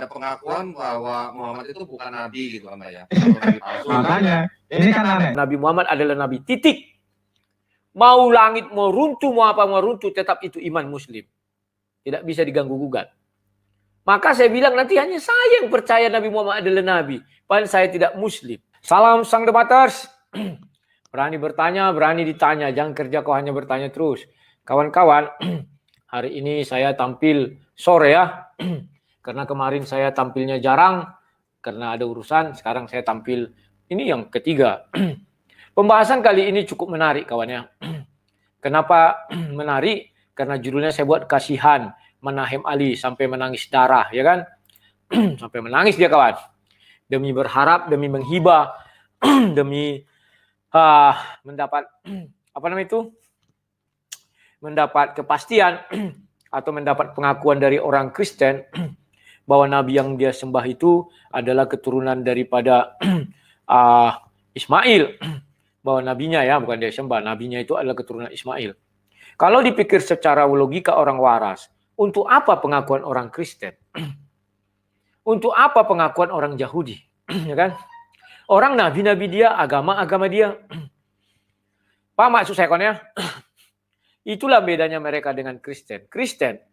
ada pengakuan bahwa Muhammad itu bukan nabi gitu kan Pak ya. Nabi palsu. Makanya, ini kan aneh. Nabi Muhammad adalah nabi, titik. Mau langit, mau runtuh, mau apa mau runtuh, tetap itu iman muslim. Tidak bisa diganggu-gugat. Maka saya bilang nanti hanya saya yang percaya Nabi Muhammad adalah nabi. Padahal saya tidak muslim. Salam sang debaters. Berani bertanya, berani ditanya. Jangan kerja kau hanya bertanya terus. Kawan-kawan, hari ini saya tampil sore ya. Karena kemarin saya tampilnya jarang. Karena ada urusan, sekarang saya tampil. Ini yang ketiga. Pembahasan kali ini cukup menarik kawan ya. Kenapa menarik? Karena judulnya saya buat kasihan Manahem Ali sampai menangis darah, ya kan? Sampai menangis dia kawan. Demi berharap, demi menghibah, demi mendapat apa namanya itu? Mendapat kepastian atau mendapat pengakuan dari orang Kristen bahwa nabi yang dia sembah itu adalah keturunan daripada Ismail. Bahwa nabinya ya, bukan dia sembah, nabinya itu adalah keturunan Ismail. Kalau dipikir secara logika orang waras, untuk apa pengakuan orang Kristen? Untuk apa pengakuan orang Yahudi? Ya kan? Orang nabi-nabi dia, agama-agama dia. Pak maksud saya ya? Itulah bedanya mereka dengan Kristen. Kristen,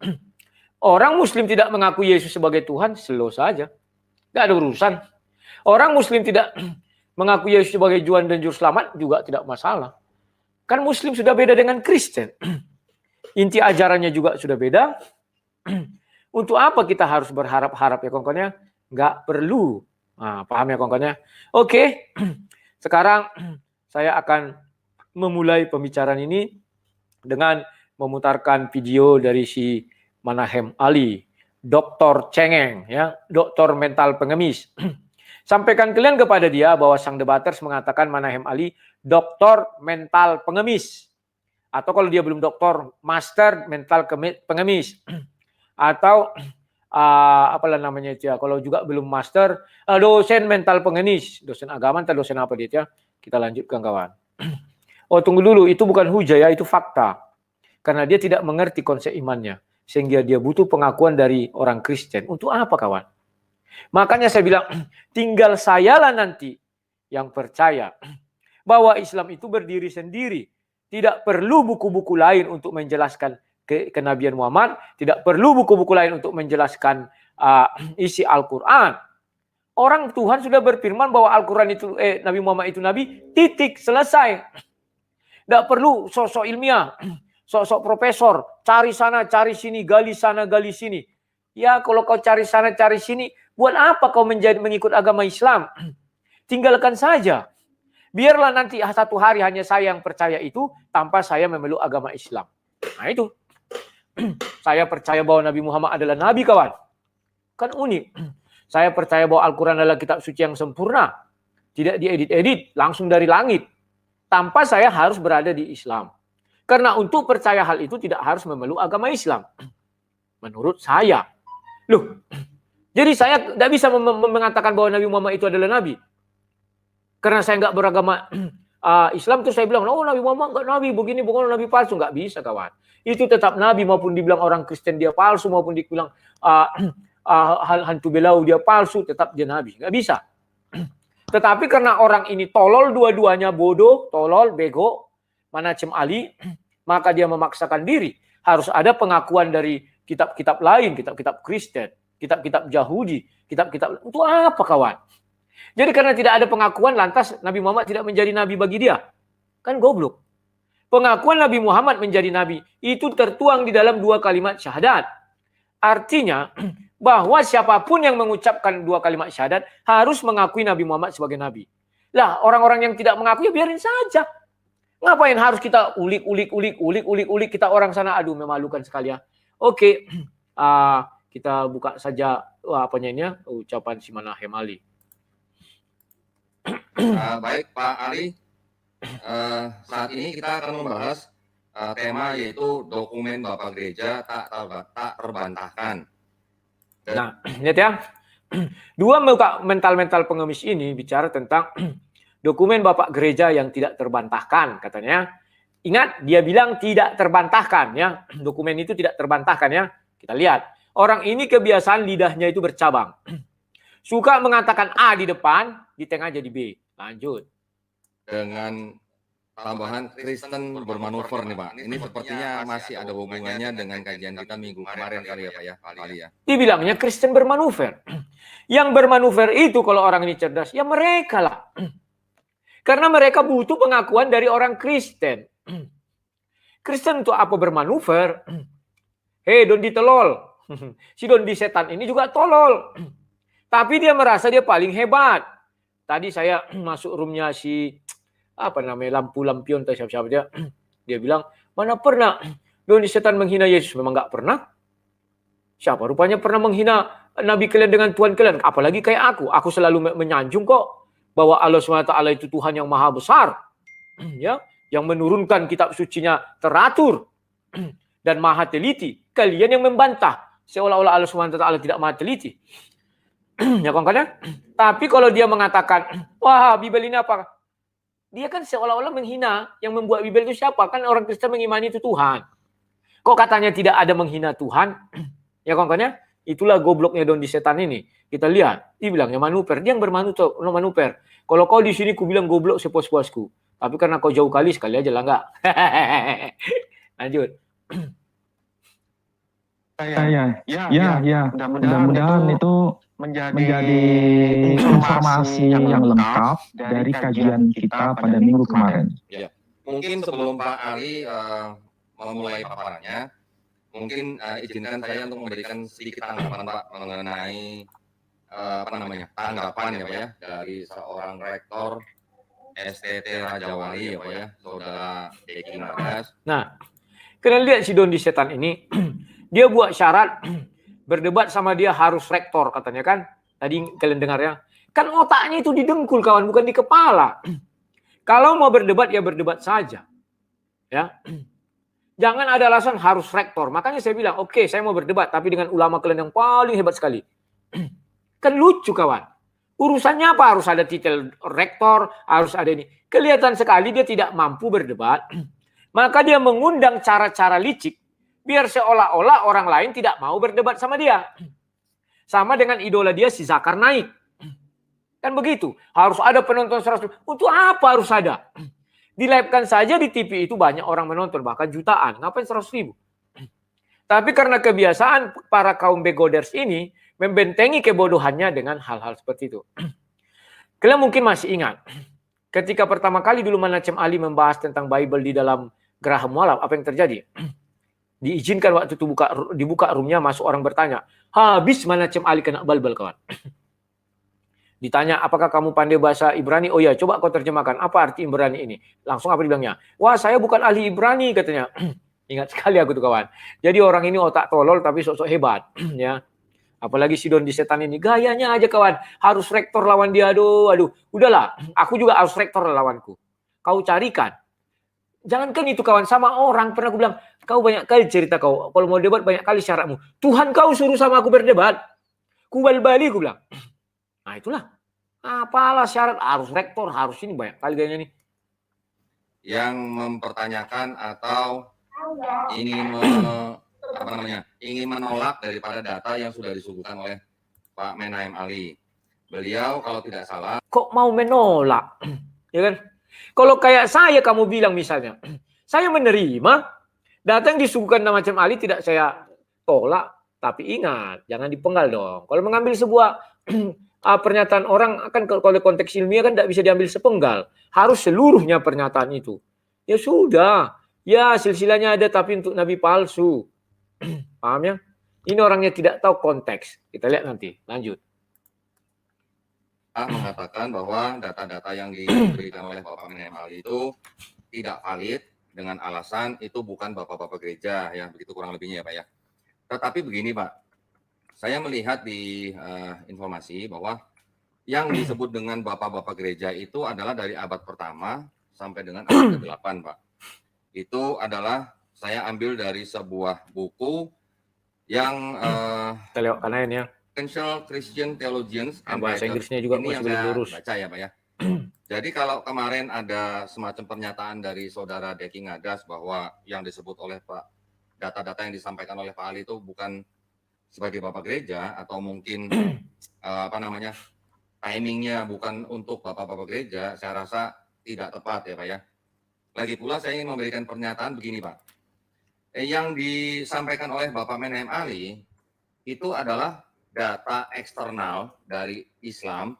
orang Muslim tidak mengakui Yesus sebagai Tuhan, slow saja. Tidak ada urusan. Orang Muslim tidak mengakui Yesus sebagai Tuhan dan Juru Selamat juga tidak masalah. Kan Muslim sudah beda dengan Kristen. Inti ajarannya juga sudah beda. Untuk apa kita harus berharap-harap ya kawan-kawannya? Nggak perlu. Nah, paham ya kawan-kawannya? Oke, sekarang saya akan memulai pembicaraan ini dengan memutarkan video dari si Manahem Ali, Dr. Cengeng, ya, doktor mental pengemis. Sampaikan kalian kepada dia bahwa sang debaters mengatakan Manahem Ali doktor mental pengemis. Atau kalau dia belum doktor, master mental pengemis. Atau apalah namanya itu ya, kalau juga belum master, dosen mental pengemis. Dosen agama atau dosen apa dia ya? Kita lanjutkan kawan. Oh tunggu dulu, itu bukan hujah ya, itu fakta. Karena dia tidak mengerti konsep imannya. Sehingga dia butuh pengakuan dari orang Kristen. Untuk apa kawan? Makanya saya bilang, tinggal sayalah nanti yang percaya bahwa Islam itu berdiri sendiri. Tidak perlu buku-buku lain untuk menjelaskan kenabian Muhammad. Tidak perlu buku-buku lain untuk menjelaskan isi Al-Quran. Orang Tuhan sudah berfirman bahwa Al-Quran itu, Nabi Muhammad itu Nabi, titik, selesai. Tidak perlu sosok ilmiah, sosok profesor, cari sana, cari sini, gali sana, gali sini. Ya kalau kau cari sana, cari sini, buat apa kau mengikut agama Islam? Tinggalkan saja. Biarlah nanti satu hari hanya saya yang percaya itu, tanpa saya memeluk agama Islam. Nah itu. Saya percaya bahwa Nabi Muhammad adalah Nabi kawan. Kan unik. Saya percaya bahwa Al-Quran adalah kitab suci yang sempurna. Tidak diedit-edit, langsung dari langit. Tanpa saya harus berada di Islam. Karena untuk percaya hal itu tidak harus memeluk agama Islam. Menurut saya. Loh, jadi saya tidak bisa mengatakan bahwa Nabi Muhammad itu adalah Nabi. Karena saya nggak beragama Islam, terus saya bilang, oh Nabi Muhammad nggak Nabi, begini, bukan Nabi palsu. Nggak bisa kawan. Itu tetap Nabi, maupun dibilang orang Kristen dia palsu, maupun dibilang hantu belau dia palsu, tetap dia Nabi. Nggak bisa. Tetapi karena orang ini tolol dua-duanya, bodoh, tolol, bego, Manahem Ali, maka dia memaksakan diri. Harus ada pengakuan dari kitab-kitab lain, kitab-kitab Kristen, kitab-kitab Yahudi, kitab-kitab, untuk apa kawan? Jadi karena tidak ada pengakuan, lantas Nabi Muhammad tidak menjadi Nabi bagi dia. Kan goblok. Pengakuan Nabi Muhammad menjadi Nabi, itu tertuang di dalam 2 kalimat syahadat. Artinya, bahwa siapapun yang mengucapkan 2 kalimat syahadat, harus mengakui Nabi Muhammad sebagai Nabi. Lah, orang-orang yang tidak mengakui, ya biarin saja. Ngapain harus kita ulik, kita orang sana, aduh memalukan sekali ya. Oke, kita buka saja ucapan si Manahem Ali. Baik Pak Ali, saat ini kita akan membahas tema yaitu dokumen Bapak Gereja tak terbantahkan. Nah, lihat ya, 2 mental-mental pengemis ini bicara tentang dokumen Bapak Gereja yang tidak terbantahkan katanya. Ingat, dia bilang tidak terbantahkan ya. Dokumen itu tidak terbantahkan ya. Kita lihat. Orang ini kebiasaan lidahnya itu bercabang. Suka mengatakan A di depan, di tengah jadi B. Lanjut. Dengan tambahan Kristen bermanuver nih Pak. Ini sepertinya masih ada hubungannya dengan kajian kita minggu kemarin kali ya Pak ya, Pak Ali ya. Dibilangnya Kristen bermanuver. Yang bermanuver itu kalau orang ini cerdas, ya mereka lah. Karena mereka butuh pengakuan dari orang Kristen. Kristen untuk apa bermanuver? Hei, Dondi tolol. Si Dondi setan ini juga tolol. Tapi dia merasa dia paling hebat. Tadi saya masuk roomnya si apa namanya lampion atau siapa-siapa dia. Dia bilang, mana pernah Dondi setan menghina Yesus? Memang nggak pernah. Siapa rupanya pernah menghina Nabi kalian dengan Tuhan kalian? Apalagi kayak aku. Aku selalu menyanjung kok bahwa Allah SWT itu Tuhan yang maha besar. Ya, yang menurunkan kitab sucinya teratur dan maha teliti. Kalian yang membantah seolah-olah Allah SWT tidak maha teliti. Ya kawan-kawan. Tapi kalau dia mengatakan, wah Bibel ini apa? Dia kan seolah-olah menghina. Yang membuat Bibel itu siapa? Kan orang Kristen mengimani itu Tuhan. Kok katanya tidak ada menghina Tuhan? Ya kawan-kawan. Itulah gobloknya Dondi setan ini. Kita lihat, dia bilangnya manuver. Dia yang bermanuver. Kalau kau di sini ku bilang goblok sepuas-puasku. Tapi karena kau jauh kali, sekali aja lah enggak. Lanjut. Ya. Mudah-mudahan itu menjadi informasi yang lengkap dari kajian kita pada minggu kemarin. Ya. Mungkin sebelum Pak Ali memulai paparannya, mungkin izinkan saya untuk memberikan sedikit tanggapan Pak mengenai tanggapan ya Pak ya dari seorang rektor STT Raja Wali ya Pak ya, Saudara Deki Nagas. Nah, kalian lihat si Dondi setan ini, dia buat syarat berdebat sama dia harus rektor katanya kan. Tadi kalian dengar ya. Kan otaknya itu di dengkul kawan, bukan di kepala. Kalau mau berdebat ya berdebat saja. Ya. Jangan ada alasan harus rektor. Makanya saya bilang, oke, saya mau berdebat tapi dengan ulama kalian yang paling hebat sekali. Kan lucu kawan. Urusannya apa? Harus ada titel rektor, harus ada ini. Kelihatan sekali dia tidak mampu berdebat. Maka dia mengundang cara-cara licik biar seolah-olah orang lain tidak mau berdebat sama dia. Sama dengan idola dia si Zakar Naik. Kan begitu. Harus ada penonton 100 ribu. Untuk apa harus ada? Di-live-kan saja di TV itu banyak orang menonton, bahkan jutaan. Ngapain 100 ribu? Tapi karena kebiasaan para kaum begoders ini membentengi kebodohannya dengan hal-hal seperti itu. Kalian mungkin masih ingat. Ketika pertama kali dulu Manacem Ali membahas tentang Bible di dalam Geraham Mualaf, apa yang terjadi? Diizinkan waktu itu dibuka roomnya, masuk orang bertanya, habis Manacem Ali kena balbal kawan. Ditanya, apakah kamu pandai bahasa Ibrani? Oh ya, coba kau terjemahkan. Apa arti Ibrani ini? Langsung apa dibilangnya? Wah, saya bukan ahli Ibrani katanya. Ingat sekali aku tuh kawan. Jadi orang ini otak tolol tapi sok-sok hebat. Ya. Apalagi si Dondi setan ini. Gayanya aja kawan. Harus rektor lawan dia. Aduh. Udahlah. Aku juga harus rektor lawanku. Kau carikan. Jangankan itu kawan. Sama orang pernah aku bilang. Kau banyak kali cerita kau. Kalau mau debat banyak kali syaratmu. Tuhan kau suruh sama aku berdebat. Ku bal-bali aku bilang. Nah itulah. Apalah syarat. Harus rektor. Harus ini banyak kali gayanya nih. Yang mempertanyakan atau ingin ingin menolak daripada data yang sudah disuguhkan oleh Pak Menahem Ali. Beliau kalau tidak salah. Kok mau menolak? Ya kan? Kalau kayak saya kamu bilang misalnya, saya menerima data yang disuguhkan Manacem Ali tidak saya tolak, tapi ingat jangan dipenggal dong. Kalau mengambil sebuah pernyataan orang akan kalau konteks ilmiah kan tidak bisa diambil sepenggal, harus seluruhnya pernyataan itu. Ya sudah. Ya, silsilahnya ada tapi untuk nabi palsu. Paham ya? Ini orangnya tidak tahu konteks. Kita lihat nanti. Lanjut. Mengatakan bahwa data-data yang diberikan oleh Bapak Menahem Ali itu tidak valid dengan alasan itu bukan bapak-bapak gereja ya, begitu kurang lebihnya ya Pak ya. Tetapi begini Pak, saya melihat di informasi bahwa yang disebut dengan bapak-bapak gereja itu adalah dari abad pertama sampai dengan abad ke-8 Pak. Itu adalah saya ambil dari sebuah buku yang Kanain ya. Potential Christian Theologians and Bahasa Writers. Inggrisnya juga ini masih yang belum saya lurus. baca ya Pak ya. Jadi kalau kemarin ada semacam pernyataan dari Saudara Deki Nagas bahwa yang disebut oleh Pak, data-data yang disampaikan oleh Pak Ali itu bukan sebagai bapak gereja atau mungkin timingnya bukan untuk bapak-bapak gereja, saya rasa tidak tepat ya Pak ya. Lagi pula saya ingin memberikan pernyataan begini Pak. Yang disampaikan oleh Bapak Menem Ali itu adalah data eksternal dari Islam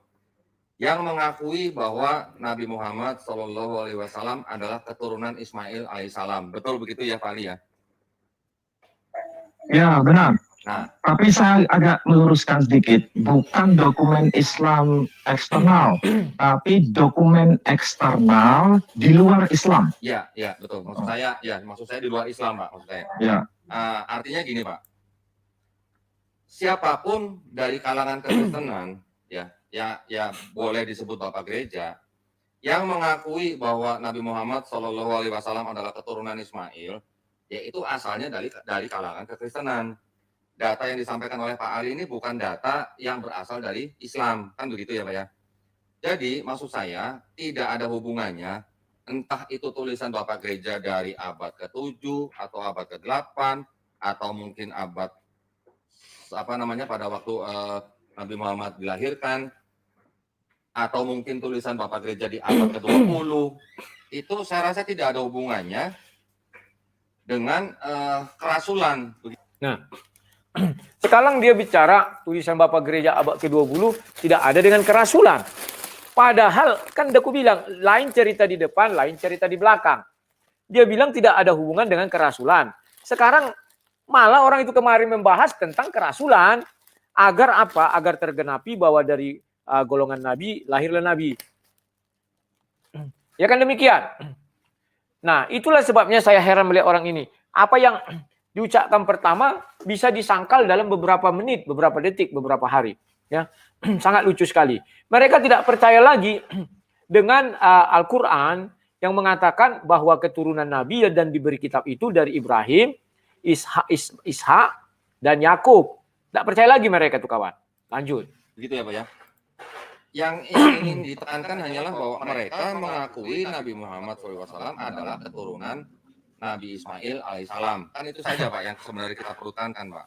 yang mengakui bahwa Nabi Muhammad SAW adalah keturunan Ismail alaihissalam. Betul begitu ya Pak Ali ya? Ya, benar. Nah, Tapi saya agak meluruskan sedikit, bukan dokumen Islam eksternal, tapi dokumen eksternal di luar Islam. ya betul. Maksud saya di luar Islam Pak. Maksud saya. Ya. Artinya gini Pak, siapapun dari kalangan kekristenan, ya boleh disebut bapak gereja, yang mengakui bahwa Nabi Muhammad SAW adalah keturunan Ismail, yaitu asalnya dari kalangan kekristenan. Data yang disampaikan oleh Pak Ali ini bukan data yang berasal dari Islam, kan begitu ya Pak ya. Jadi maksud saya tidak ada hubungannya, entah itu tulisan Bapak Gereja dari abad ke-7 atau abad ke-8 atau mungkin abad pada waktu Nabi Muhammad dilahirkan, atau mungkin tulisan Bapak Gereja di abad ke-20, itu saya rasa tidak ada hubungannya dengan kerasulan. Nah, sekarang dia bicara tulisan Bapak Gereja abad ke-20 tidak ada dengan kerasulan. Padahal kan aku bilang lain cerita di depan, lain cerita di belakang. Dia bilang tidak ada hubungan dengan kerasulan. Sekarang malah orang itu kemarin membahas tentang kerasulan. Agar apa? Agar tergenapi bahwa dari golongan Nabi lahirlah Nabi. Ya kan demikian. Nah, itulah sebabnya saya heran melihat orang ini. Apa yang diucapkan pertama bisa disangkal dalam beberapa menit, beberapa detik, beberapa hari. Ya, sangat lucu sekali. Mereka tidak percaya lagi dengan Al-Quran yang mengatakan bahwa keturunan Nabi dan diberi kitab itu dari Ibrahim, Ishak, dan Yakub. Tidak percaya lagi mereka tuh kawan. Lanjut. Begitu ya Pak ya. Yang ingin ditekankan hanyalah bahwa mereka mengakui Nabi Muhammad SAW adalah keturunan Nabi Ismail alaihissalam. Kan itu saja Pak yang sebenarnya kita perlukan kan Pak.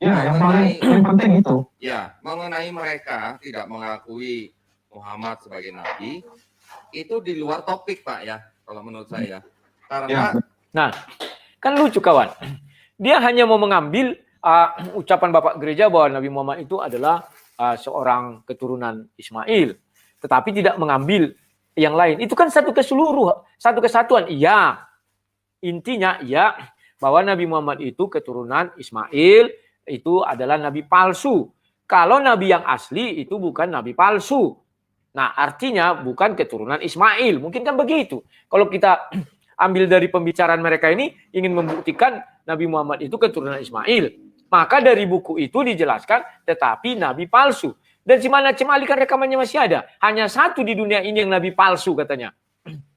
Ya, yang paling penting itu. Ya, mengenai mereka tidak mengakui Muhammad sebagai Nabi, itu di luar topik Pak ya, kalau menurut saya. Karena, nah, kan lucu kawan. Dia hanya mau mengambil ucapan Bapak Gereja bahwa Nabi Muhammad itu adalah seorang keturunan Ismail. Tetapi tidak mengambil yang lain. Itu kan satu keseluruhan, satu kesatuan. Iya. Intinya ya bahwa Nabi Muhammad itu keturunan Ismail, itu adalah nabi palsu. Kalau nabi yang asli itu bukan nabi palsu. Nah, artinya bukan keturunan Ismail. Mungkin kan begitu. Kalau kita ambil dari pembicaraan mereka ini ingin membuktikan Nabi Muhammad itu keturunan Ismail. Maka dari buku itu dijelaskan tetapi nabi palsu. Dan si Manacem Ali kan rekamannya masih ada. Hanya satu di dunia ini yang nabi palsu katanya.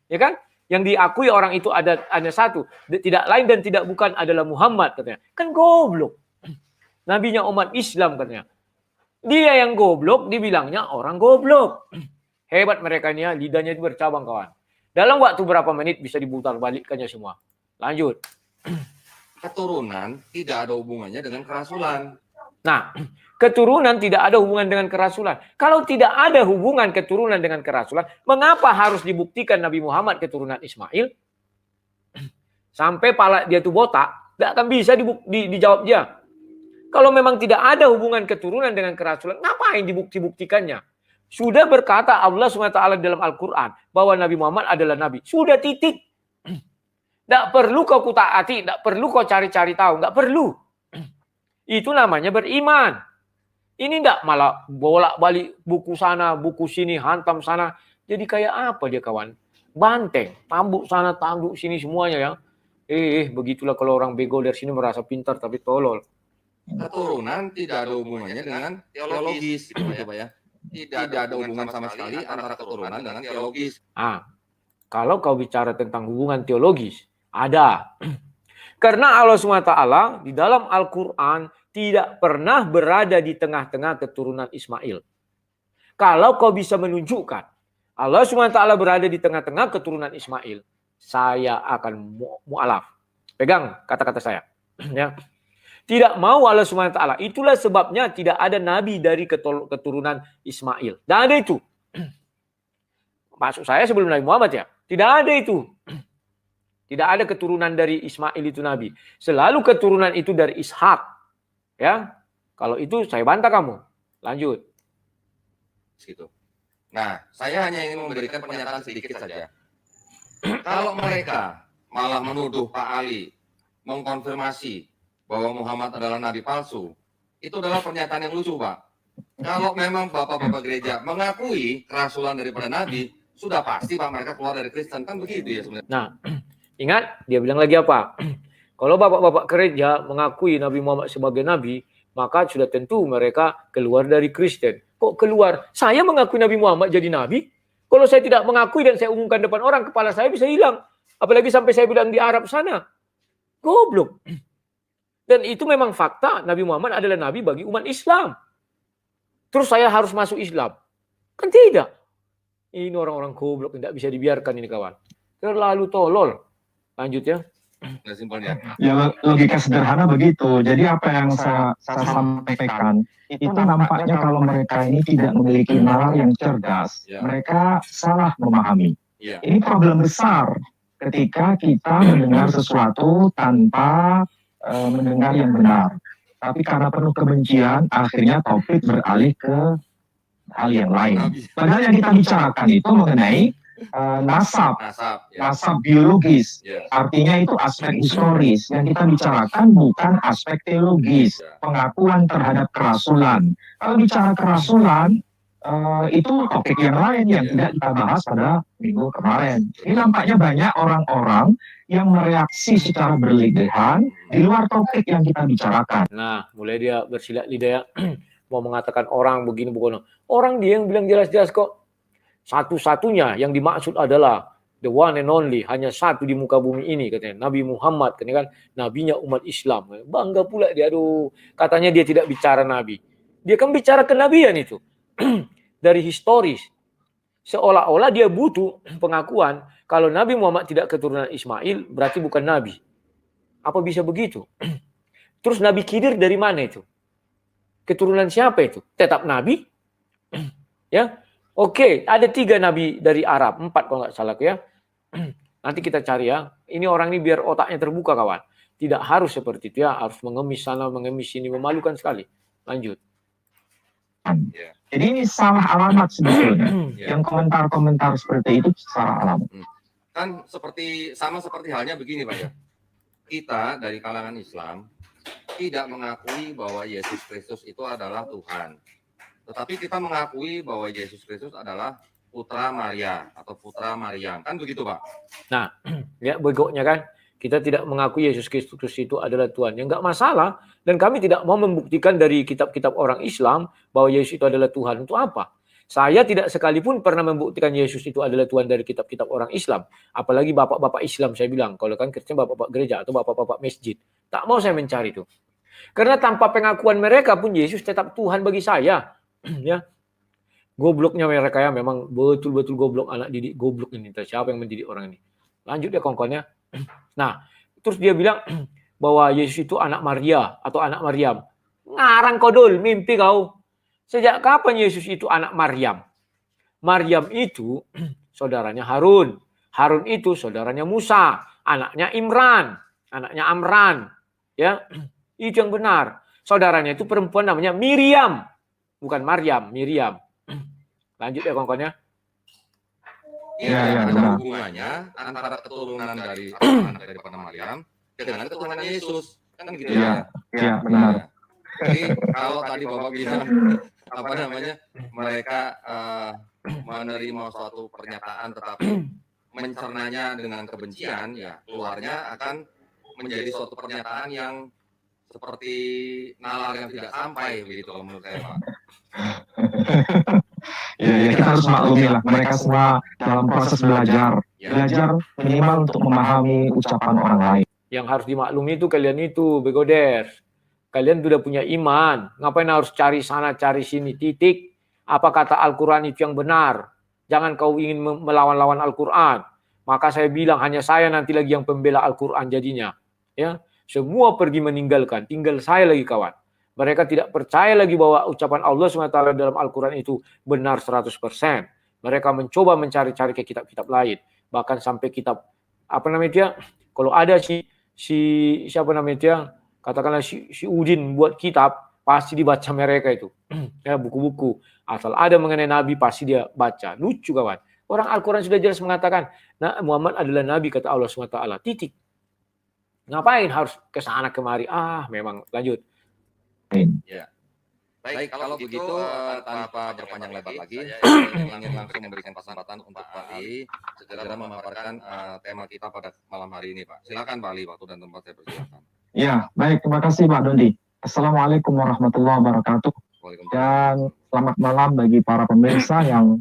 Ya kan? Yang diakui orang itu ada satu, tidak lain dan tidak bukan adalah Muhammad katanya. Kan goblok. Nabinya umat Islam katanya. Dia yang goblok dibilangnya orang goblok. Hebat mereka ini ya, lidahnya itu bercabang kawan. Dalam waktu berapa menit bisa diputar balikkannya semua. Lanjut. Keturunan tidak ada hubungannya dengan kerasulan. Nah, keturunan tidak ada hubungan dengan kerasulan. Kalau tidak ada hubungan keturunan dengan kerasulan, mengapa harus dibuktikan Nabi Muhammad keturunan Ismail? Sampai pala dia itu botak, tidak akan bisa dijawab dia. Kalau memang tidak ada hubungan keturunan dengan kerasulan, ngapain dibuktikannya? Sudah berkata Allah SWT dalam Al-Quran bahwa Nabi Muhammad adalah Nabi. Sudah titik. Tidak perlu kau kutaati, tidak perlu kau cari-cari tahu, tidak perlu. Itu namanya beriman. Ini enggak malah bolak-balik buku sana, buku sini, hantam sana. Jadi kayak apa dia kawan? Banteng, tambuk sana, tambuk sini semuanya ya. Begitulah kalau orang bego dari sini merasa pintar tapi tolol. Keturunan tidak ada hubungannya dengan teologis, gitu ya Pak ya. Tidak ada hubungan sama sekali antara keturunan dengan teologis. Kalau kau bicara tentang hubungan teologis, ada. Karena Allah SWT di dalam Al-Quran tidak pernah berada di tengah-tengah keturunan Ismail. Kalau kau bisa menunjukkan Allah SWT berada di tengah-tengah keturunan Ismail, saya akan mu'alaf. Pegang kata-kata saya. Ya. Tidak mau Allah Subhanahu wa taala. Itulah sebabnya tidak ada nabi dari keturunan Ismail. Tidak ada itu. Maksud saya sebelum Nabi Muhammad ya. Tidak ada itu. Tidak ada keturunan dari Ismail itu nabi. Selalu keturunan itu dari Ishak. Ya. Kalau itu saya bantah kamu. Lanjut. Gitu. Nah, saya hanya ingin memberikan pernyataan sedikit saja. Kalau mereka malah menuduh Pak Ali mengkonfirmasi bahwa Muhammad adalah nabi palsu, itu adalah pernyataan yang lucu, Pak. Kalau memang bapak-bapak gereja mengakui kerasulan daripada nabi, sudah pasti Pak mereka keluar dari Kristen, kan begitu ya sebenarnya. Nah, ingat dia bilang lagi apa? Kalau bapak-bapak gereja mengakui Nabi Muhammad sebagai nabi, maka sudah tentu mereka keluar dari Kristen. Kok keluar? Saya mengakui Nabi Muhammad jadi nabi. Kalau saya tidak mengakui dan saya umumkan depan orang, kepala saya bisa hilang. Apalagi sampai saya bilang di Arab sana. Goblok. Dan itu memang fakta. Nabi Muhammad adalah nabi bagi umat Islam. Terus saya harus masuk Islam? Kan tidak. Ini orang-orang goblok. Tidak bisa dibiarkan ini kawan. Terlalu tolol. Lanjut ya. Nah, simpelnya. Ya logika sederhana begitu. Jadi apa yang saya sampaikan itu nampaknya kalau mereka ini tidak memiliki nalar yang cerdas, Ya. mereka salah memahami. Iya. Ini problem besar ketika kita mendengar sesuatu tanpa mendengar yang benar. Tapi karena penuh kebencian, akhirnya topik beralih ke hal yang lain. Padahal yang kita bicarakan itu mengenai nasab biologis. Ya. Artinya itu aspek historis. Yang kita bicarakan bukan aspek teologis, pengakuan terhadap kerasulan. Kalau bicara kerasulan, itu topik yang lain yang tidak kita bahas pada minggu kemarin. Ini nampaknya banyak orang-orang yang mereaksi secara berlebihan di luar topik yang kita bicarakan. Nah, mulai dia bersilat lidah ya. Mau mengatakan orang begini bukan. Orang dia yang bilang jelas-jelas kok. Satu-satunya yang dimaksud adalah the one and only, hanya satu di muka bumi ini katanya. Nabi Muhammad, katanya kan nabinya umat Islam. Bangga pula dia, aduh. Katanya dia tidak bicara nabi. Dia kan bicara kenabian itu. Dari historis. Seolah-olah dia butuh pengakuan kalau Nabi Muhammad tidak keturunan Ismail berarti bukan nabi. Apa bisa begitu? Terus Nabi Khidir dari mana itu? Keturunan siapa itu? Tetap nabi? Ya. Oke, ada 3 nabi dari Arab, 4 kalau nggak salah ya. Nanti kita cari ya. Ini orang ini biar otaknya terbuka kawan. Tidak harus seperti itu ya, harus mengemis sana, mengemis sini, memalukan sekali. Lanjut. Jadi ini salah alamat sebetulnya. Yang komentar-komentar seperti itu salah alamat. Kan sama seperti halnya begini Pak ya. Kita dari kalangan Islam tidak mengakui bahwa Yesus Kristus itu adalah Tuhan. Tetapi kita mengakui bahwa Yesus Kristus adalah putra Maria atau putra Maryam. Kan begitu Pak? Nah, ya begoknya kan. Kita tidak mengakui Yesus Kristus itu adalah Tuhan. Ya enggak masalah. Dan kami tidak mau membuktikan dari kitab-kitab orang Islam bahwa Yesus itu adalah Tuhan. Untuk apa? Saya tidak sekalipun pernah membuktikan Yesus itu adalah Tuhan dari kitab-kitab orang Islam. Apalagi bapak-bapak Islam saya bilang. Kalau kan Kristen bapak-bapak gereja atau bapak-bapak masjid. Tak mau saya mencari itu. Karena tanpa pengakuan mereka pun Yesus tetap Tuhan bagi saya. Ya. Gobloknya mereka ya memang betul-betul goblok, anak didik goblok ini. Siapa yang mendidik orang ini? Lanjut ya kawan-kawannya. Nah, terus dia bilang bahwa Yesus itu anak Maria atau anak Maryam. Ngarang kodol, mimpi kau. Sejak kapan Yesus itu anak Maryam? Maryam itu saudaranya Harun. Harun itu saudaranya Musa, anaknya Imran, anaknya Amran. Ya, itu yang benar. Saudaranya itu perempuan namanya Miriam, bukan Maryam, Miriam. Lanjut ya kawan-kawannya. Iya, ada hubungannya antara keturunan dari anak daripada Maryam dengan keturunan Yesus. Kan gitu ya. Iya, benar. Jadi kalau tadi Bapak bilang mereka menerima suatu pernyataan tetapi mencernanya dengan kebencian, ya keluarnya akan menjadi suatu pernyataan yang seperti nalar yang tidak sampai begitu kalau menurut saya Pak. Ya, kita harus maklumi lah, mereka semua dalam proses belajar minimal untuk memahami ucapan orang lain. Yang harus dimaklumi itu kalian itu, begoders. Kalian sudah punya iman, ngapain harus cari sana, cari sini, titik. Apa kata Al-Quran itu yang benar. Jangan kau ingin melawan-lawan Al-Quran. Maka saya bilang hanya saya nanti lagi yang pembela Al-Quran jadinya. Ya, Semua pergi meninggalkan, tinggal saya lagi kawan. Mereka tidak percaya lagi bahwa ucapan Allah SWT dalam Al-Quran itu benar 100%. Mereka mencoba mencari-cari ke kitab-kitab lain. Bahkan sampai kitab, apa namanya dia, kalau ada siapa namanya dia, katakanlah si Udin buat kitab, pasti dibaca mereka itu. Ya, buku-buku. Asal ada mengenai Nabi, pasti dia baca. Lucu kawan. Orang Al-Quran sudah jelas mengatakan, nah, Muhammad adalah Nabi, kata Allah SWT. Titik. Ngapain harus ke sana kemari? Memang lanjut. Ya. Baik, kalau begitu tanpa berpanjang lebar lagi, saya ingin langsung memberikan kesempatan untuk Pak Ali segera memaparkan tema kita pada malam hari ini, Pak. Silakan Pak Ali, waktu dan tempat saya persilakan. Ya, baik, terima kasih Pak Dondi. Assalamualaikum warahmatullahi wabarakatuh. Dan selamat malam bagi para pemirsa yang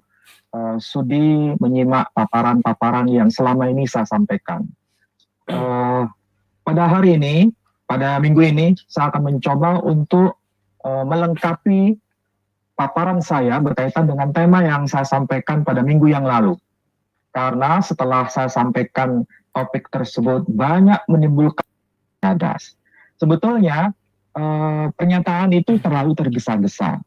sudi menyimak paparan-paparan yang selama ini saya sampaikan. Pada hari ini, pada minggu ini, saya akan mencoba untuk melengkapi paparan saya berkaitan dengan tema yang saya sampaikan pada minggu yang lalu. Karena setelah saya sampaikan topik tersebut banyak menimbulkan hadas. Sebetulnya pernyataan itu terlalu tergesa-gesa.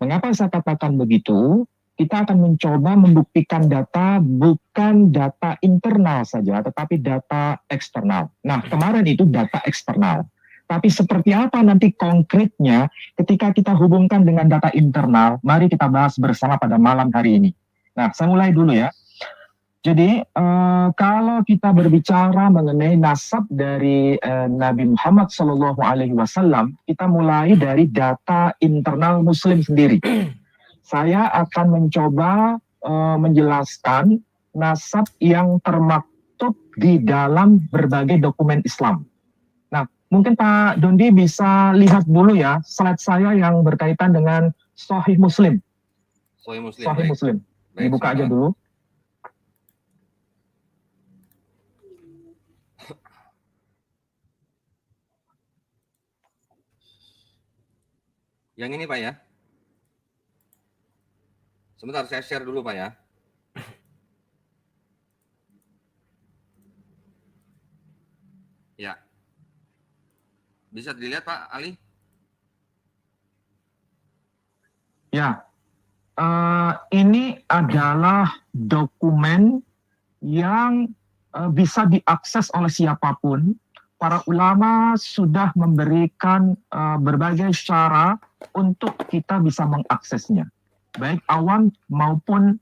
Mengapa saya katakan begitu? Kita akan mencoba membuktikan data bukan data internal saja, tetapi data eksternal. Nah, kemarin itu data eksternal. Tapi seperti apa nanti konkretnya ketika kita hubungkan dengan data internal, mari kita bahas bersama pada malam hari ini. Nah, saya mulai dulu ya. Jadi, kalau kita berbicara mengenai nasab dari Nabi Muhammad SAW, kita mulai dari data internal Muslim sendiri. Saya akan mencoba menjelaskan nasab yang termaktub di dalam berbagai dokumen Islam. Nah, mungkin Pak Dondi bisa lihat dulu ya slide saya yang berkaitan dengan Sahih Muslim. Sahih Muslim. Dibuka aja dulu. Yang ini Pak ya. Sebentar, saya share dulu Pak ya. Ya. Bisa dilihat Pak Ali? Ya, ini adalah dokumen yang bisa diakses oleh siapapun. Para ulama sudah memberikan berbagai cara untuk kita bisa mengaksesnya. Baik awam maupun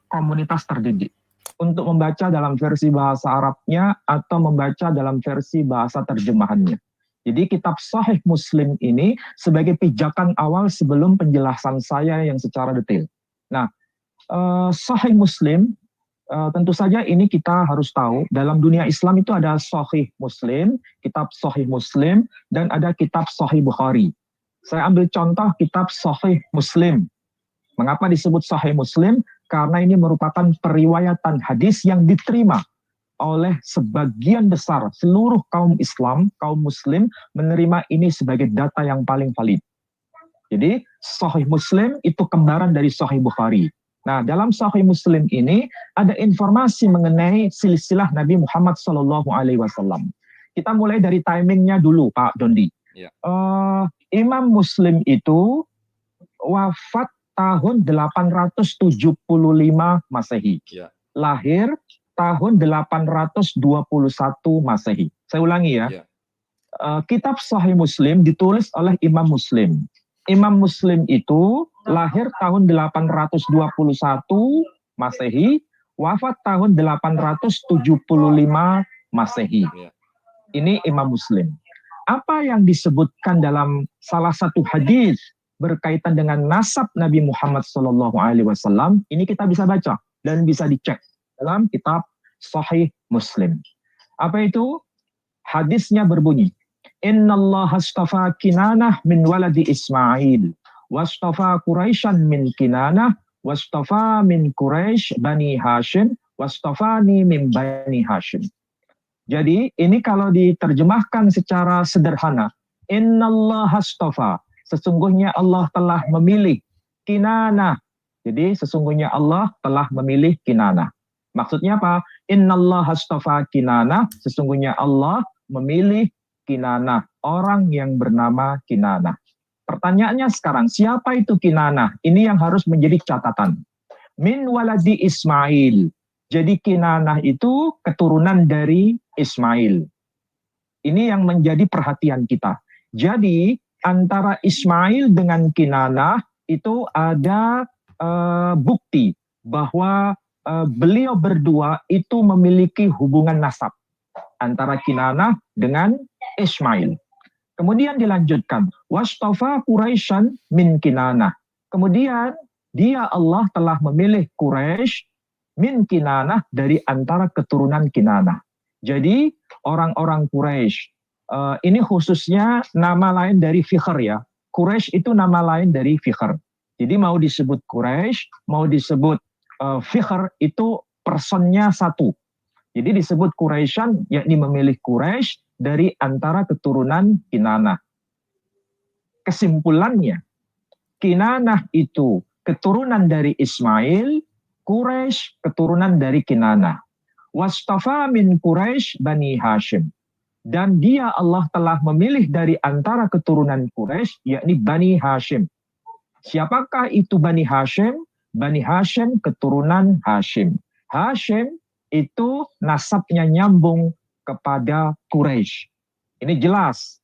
komunitas terdidik, untuk membaca dalam versi bahasa Arabnya atau membaca dalam versi bahasa terjemahannya. Jadi kitab Sahih Muslim ini sebagai pijakan awal sebelum penjelasan saya yang secara detail. Nah, Sahih Muslim, tentu saja ini kita harus tahu, dalam dunia Islam itu ada Sahih Muslim, kitab Sahih Muslim, dan ada kitab Sahih Bukhari. Saya ambil contoh kitab Sahih Muslim. Mengapa disebut Sahih Muslim? Karena ini merupakan periwayatan hadis yang diterima oleh sebagian besar seluruh kaum Islam, kaum Muslim menerima ini sebagai data yang paling valid. Jadi Sahih Muslim itu kembaran dari Sahih Bukhari. Nah, dalam Sahih Muslim ini ada informasi mengenai silsilah Nabi Muhammad SAW. Kita mulai dari timingnya dulu, Pak Dondi. Ya. Imam Muslim itu wafat tahun 875 Masehi. Ya. Lahir tahun 821 Masehi. Saya ulangi ya. Ya. Kitab Sahih Muslim ditulis oleh Imam Muslim. Imam Muslim itu lahir tahun 821 Masehi, wafat tahun 875 Masehi. Ya. Ini Imam Muslim. Apa yang disebutkan dalam salah satu hadis berkaitan dengan nasab Nabi Muhammad SAW, ini kita bisa baca dan bisa dicek dalam kitab Sahih Muslim. Apa itu? Hadisnya berbunyi, Innallaha astafa Kinanah min waladi Ismail, wastafa Quraisyan min Kinanah, wastafa min Quraisy Bani Hashim, wastafani min Bani Hashim. Jadi ini kalau diterjemahkan secara sederhana, Innallaha astafa, sesungguhnya Allah telah memilih Kinanah. Jadi sesungguhnya Allah telah memilih Kinanah. Maksudnya apa? Innallaha astafa Kinanah, sesungguhnya Allah memilih Kinanah, orang yang bernama Kinanah. Pertanyaannya sekarang, siapa itu Kinanah? Ini yang harus menjadi catatan. Min waladi Ismail. Jadi Kinanah itu keturunan dari Ismail. Ini yang menjadi perhatian kita. Jadi antara Ismail dengan Kinanah itu ada bukti bahwa beliau berdua itu memiliki hubungan nasab antara Kinanah dengan Ismail. Kemudian dilanjutkan, wastafa Quraisyan min Kinanah. Kemudian dia Allah telah memilih Quraisy min Kinanah dari antara keturunan Kinanah. Jadi orang-orang Quraisy ini khususnya nama lain dari Fikhr ya. Quraisy itu nama lain dari Fikhr. Jadi mau disebut Quraisy, mau disebut Fikhr itu personnya satu. Jadi disebut Quraisyan, yakni memilih Quraisy dari antara keturunan Kinanah. Kesimpulannya, Kinanah itu keturunan dari Ismail, Quraisy keturunan dari Kinanah. Wastafa min Quraisy Bani Hashim. Dan dia Allah telah memilih dari antara keturunan Quraisy, yakni Bani Hashim. Siapakah itu Bani Hashim? Bani Hashim keturunan Hashim. Hashim itu nasabnya nyambung kepada Quraisy. Ini jelas.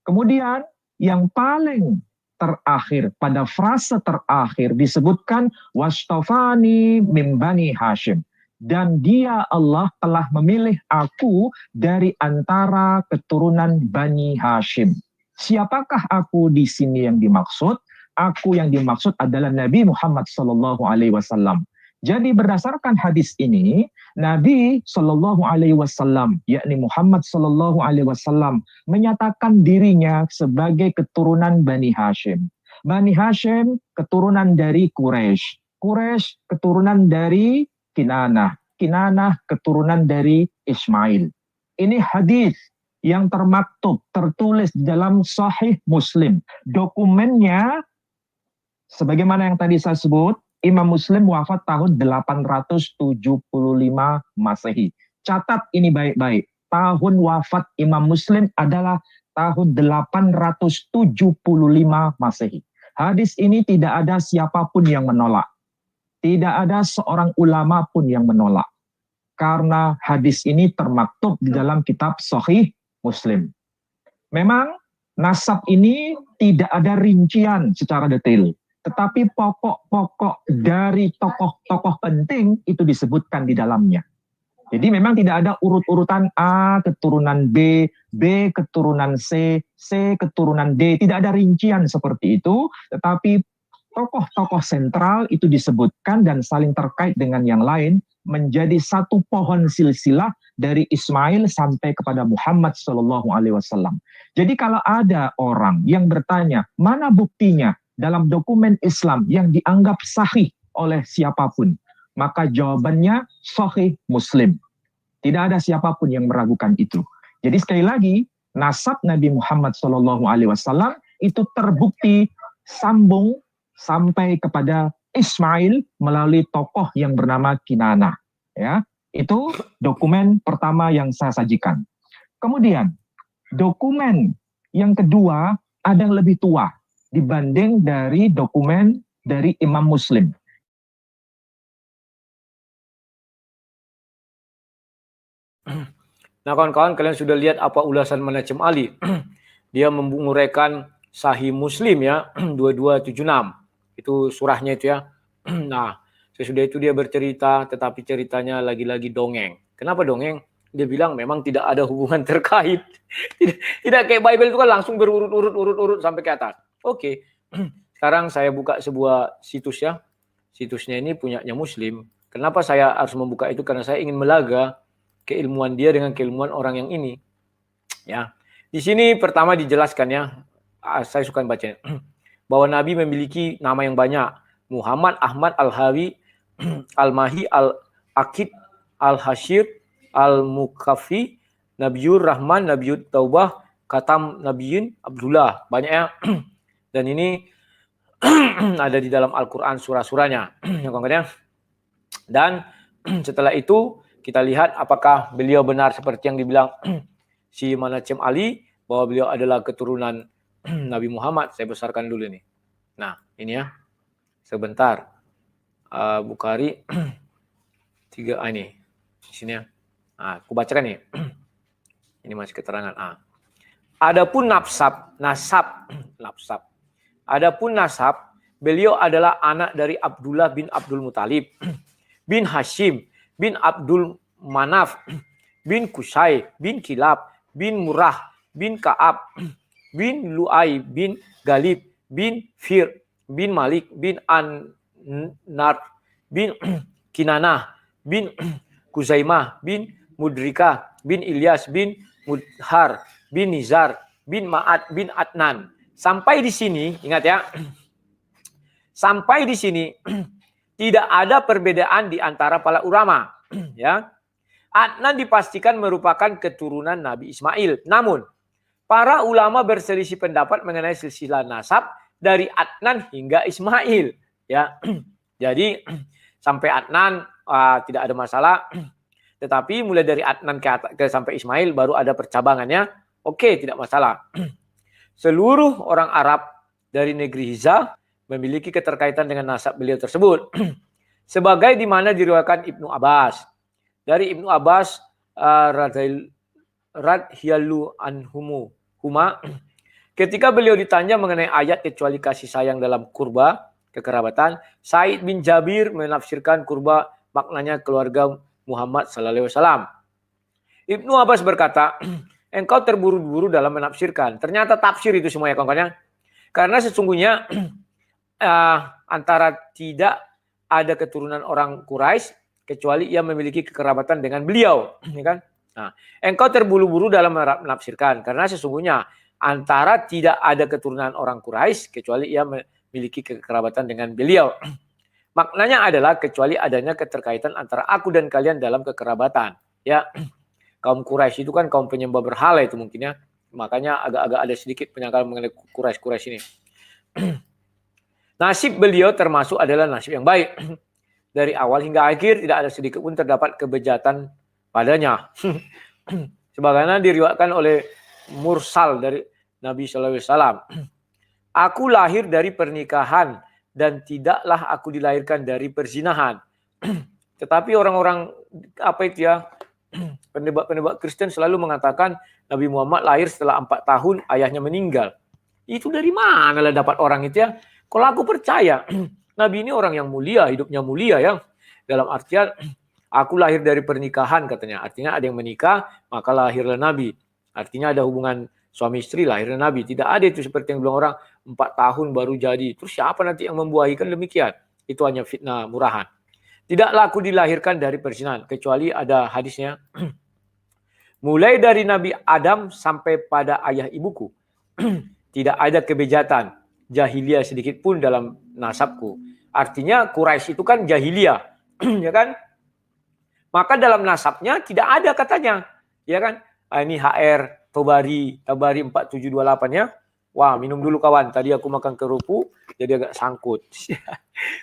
Kemudian yang paling terakhir, pada frase terakhir disebutkan wastafani min Bani Hashim. Dan dia Allah telah memilih aku dari antara keturunan Bani Hashim. Siapakah aku di sini yang dimaksud? Aku yang dimaksud adalah Nabi Muhammad SAW. Jadi berdasarkan hadis ini, Nabi SAW, yakni Muhammad SAW, menyatakan dirinya sebagai keturunan Bani Hashim. Bani Hashim keturunan dari Quraisy. Quraisy keturunan dari Kinanah. Kinanah keturunan dari Ismail. Ini hadis yang termaktub, tertulis dalam Sahih Muslim. Dokumennya, sebagaimana yang tadi saya sebut, Imam Muslim wafat tahun 875 Masehi. Catat ini baik-baik. Tahun wafat Imam Muslim adalah tahun 875 Masehi. Hadis ini tidak ada siapapun yang menolak. Tidak ada seorang ulama pun yang menolak. Karena hadis ini termaktub di dalam kitab Sahih Muslim. Memang nasab ini tidak ada rincian secara detail. Tetapi pokok-pokok dari tokoh-tokoh penting itu disebutkan di dalamnya. Jadi memang tidak ada urut-urutan A keturunan B, B keturunan C, C keturunan D. Tidak ada rincian seperti itu. Tetapi tokoh-tokoh sentral itu disebutkan dan saling terkait dengan yang lain menjadi satu pohon silsilah dari Ismail sampai kepada Muhammad SAW. Jadi kalau ada orang yang bertanya, mana buktinya dalam dokumen Islam yang dianggap sahih oleh siapapun, maka jawabannya Sahih Muslim. Tidak ada siapapun yang meragukan itu. Jadi sekali lagi, nasab Nabi Muhammad SAW itu terbukti sambung sampai kepada Ismail melalui tokoh yang bernama Kinanah. Ya, itu dokumen pertama yang saya sajikan. Kemudian dokumen yang kedua ada yang lebih tua dibanding dari dokumen dari Imam Muslim. Nah kawan-kawan, kalian sudah lihat apa ulasan Manacem Ali. Dia menguraikan Sahih Muslim ya, 2276. Itu surahnya itu ya. Nah, sesudah itu dia bercerita, tetapi ceritanya lagi-lagi dongeng. Kenapa dongeng? Dia bilang memang tidak ada hubungan terkait. Tidak kayak Bible itu kan langsung berurut-urut sampai ke atas. Oke, sekarang saya buka sebuah situs ya. Situsnya ini punyanya Muslim. Kenapa saya harus membuka itu? Karena saya ingin melaga keilmuan dia dengan keilmuan orang yang ini. Ya, di sini pertama dijelaskan ya. Saya suka baca bahwa Nabi memiliki nama yang banyak. Muhammad, Ahmad, Al-Hawi, Al-Mahi, Al-Akid, Al-Hashir, Al-Mukaffi, Nabiur Rahman, Nabiur Taubah, Katam Nabiyin, Abdullah. Banyak ya. Dan ini ada di dalam Al-Quran surah-surahnya. Dan setelah itu kita lihat apakah beliau benar seperti yang dibilang si Manacem Ali, bahwa beliau adalah keturunan Nabi Muhammad. Saya besarkan dulu nih. Nah, ini ya. Sebentar. Bukhari 3 ini. Di sini ya. Nah, aku bacakan nih. Ini masih keterangan. Adapun nasab. Adapun nasab, beliau adalah anak dari Abdullah bin Abdul Muthalib, bin Hashim, bin Abdul Manaf, bin Qusay, bin Kilab, bin Murrah, bin Ka'ab, bin Lu'ay, bin Galib, bin Fir, bin Malik, bin An-Nar, bin Kinanah, bin Kuzaimah, bin Mudrika, bin Ilyas, bin Mudhar, bin Nizar, bin Ma'ad, bin Adnan. Sampai di sini, ingat ya. Sampai di sini tidak ada perbedaan di antara para ulama, ya. Adnan dipastikan merupakan keturunan Nabi Ismail. Namun, para ulama berselisih pendapat mengenai silsilah nasab dari Adnan hingga Ismail, ya. Jadi sampai Adnan tidak ada masalah. Tetapi mulai dari Adnan ke sampai Ismail baru ada percabangannya. Oke, tidak masalah. Seluruh orang Arab dari negeri Hijaz memiliki keterkaitan dengan nasab beliau tersebut. Sebagai di mana diriwayatkan Ibnu Abbas. Dari Ibnu Abbas radhiyallahu anhuma, ketika beliau ditanya mengenai ayat kecuali kasih sayang dalam kurba, kekerabatan, Said bin Jabir menafsirkan kurba maknanya keluarga Muhammad sallallahu alaihi wasallam. Ibnu Abbas berkata, engkau terburu-buru dalam menafsirkan. Ternyata tafsir itu semua ya kawan-kawan. Karena sesungguhnya antara tidak ada keturunan orang Quraisy kecuali ia memiliki kekerabatan dengan beliau, ya kan? Nah, engkau terburu-buru dalam menafsirkan karena sesungguhnya antara tidak ada keturunan orang Quraisy kecuali ia memiliki kekerabatan dengan beliau. Maknanya adalah kecuali adanya keterkaitan antara aku dan kalian dalam kekerabatan, ya. Kaum Quraisy itu kan kaum penyembah berhala itu mungkin ya. Makanya agak-agak ada sedikit penyangkalan mengenai Quraisy ini. Nasib beliau termasuk adalah nasib yang baik. Dari awal hingga akhir tidak ada sedikit pun terdapat kebejatan padanya. Sebagaimana diriwayatkan oleh mursal dari Nabi sallallahu alaihi wasallam. Aku lahir dari pernikahan dan tidaklah aku dilahirkan dari perzinahan. Tetapi orang-orang apa itu ya? Penebak-penebak Kristen selalu mengatakan Nabi Muhammad lahir setelah 4 tahun ayahnya meninggal. Itu dari mana lah dapat orang itu ya? Kalau aku percaya Nabi ini orang yang mulia, hidupnya mulia ya. Dalam artian aku lahir dari pernikahan katanya. Artinya ada yang menikah maka lahirlah Nabi. Artinya ada hubungan suami istri lahirnya Nabi. Tidak ada itu seperti yang bilang orang 4 tahun baru jadi. Terus siapa nanti yang membuahikan demikian? Itu hanya fitnah murahan. Tidaklah aku dilahirkan dari perzinahan, kecuali ada hadisnya. Mulai dari Nabi Adam sampai pada ayah ibuku. Tidak ada kebejatan, jahiliyah sedikit pun dalam nasabku. Artinya Quraisy itu kan jahiliyah. Ya kan? Maka dalam nasabnya tidak ada katanya. Ya kan? Ini HR, Tabari 4728 ya. Wah, minum dulu kawan. Tadi aku makan kerupuk, jadi agak sangkut.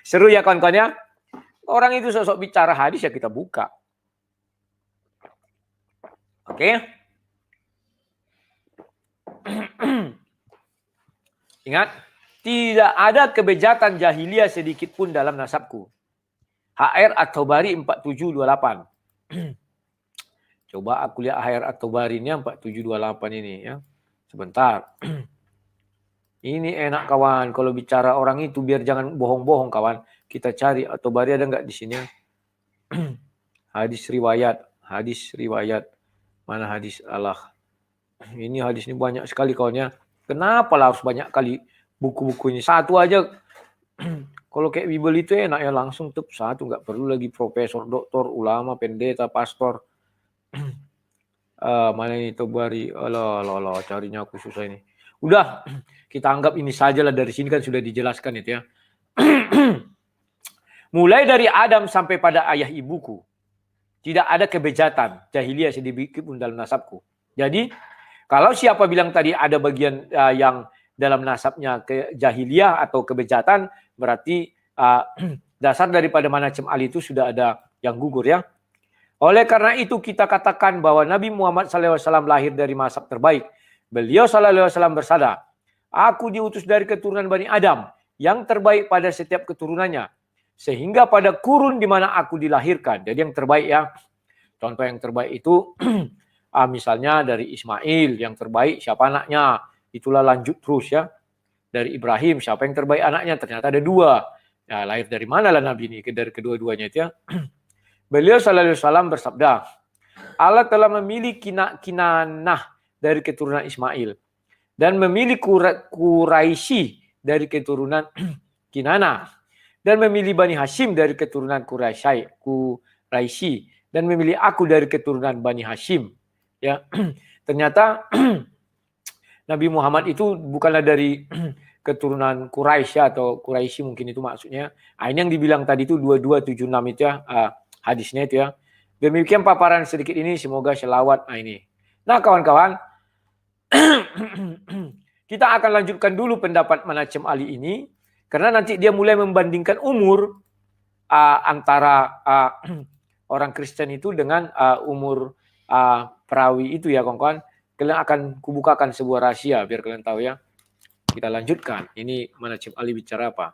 Seru ya kawan-kawan ya. Orang itu sosok bicara hadis ya kita buka. Oke. Ingat, tidak ada kebejatan jahiliyah sedikit pun dalam nasabku. HR At-Tabari 4728. Coba aku lihat HR At-Tabarinya 4728 ini ya. Sebentar. Ini enak kawan, kalau bicara orang itu biar jangan bohong-bohong kawan. Kita cari At-Tabari ada nggak di sini? Hadis riwayat. Mana hadis Allah? Ini hadis ini banyak sekali kawannya. Kenapa lah harus banyak kali buku-bukunya? Satu aja. Kalau kayak Bible itu enak ya langsung tuh satu, nggak perlu lagi profesor, doktor, ulama, pendeta, pastor. Mana ini Tabari? Alah, carinya aku susah ini. Udah, kita anggap ini sajalah dari sini kan sudah dijelaskan itu ya. Mulai dari Adam sampai pada ayah ibuku. Tidak ada kebejatan. Jahiliyah sedikit pun dalam nasabku. Jadi, kalau siapa bilang tadi ada bagian yang dalam nasabnya ke jahiliyah atau kebejatan, berarti dasar daripada macam al itu sudah ada yang gugur ya. Oleh karena itu kita katakan bahwa Nabi Muhammad SAW lahir dari nasab terbaik. Beliau sallallahu alaihi wasallam bersabda, aku diutus dari keturunan Bani Adam yang terbaik pada setiap keturunannya, sehingga pada kurun di mana aku dilahirkan. Jadi yang terbaik ya. Contoh yang terbaik itu misalnya dari Ismail, yang terbaik siapa anaknya? Itulah lanjut terus ya. Dari Ibrahim, siapa yang terbaik anaknya? Ternyata ada dua. Ya, lahir dari mana lah Nabi ini? Dari kedua-duanya itu ya. Beliau sallallahu alaihi wasallam bersabda, Allah telah memilih Kinanah dari keturunan Ismail dan memilih Quraisy dari keturunan Kinanah dan memilih Bani Hashim dari keturunan Quraisy dan memilih aku dari keturunan Bani Hashim. Ya, ternyata Nabi Muhammad itu bukanlah dari keturunan Quraisy atau Quraisy mungkin itu maksudnya. Ini yang dibilang tadi itu 2276 itu ya, hadisnya itu ya. Demikian paparan sedikit ini, semoga selawat ini. Nah kawan-kawan, kita akan lanjutkan dulu pendapat Manacem Ali ini, karena nanti dia mulai membandingkan umur antara orang Kristen itu dengan umur perawi itu ya kawan-kawan. Kalian akan kubukakan sebuah rahasia biar kalian tahu ya. Kita lanjutkan. Ini Manacem Ali bicara apa?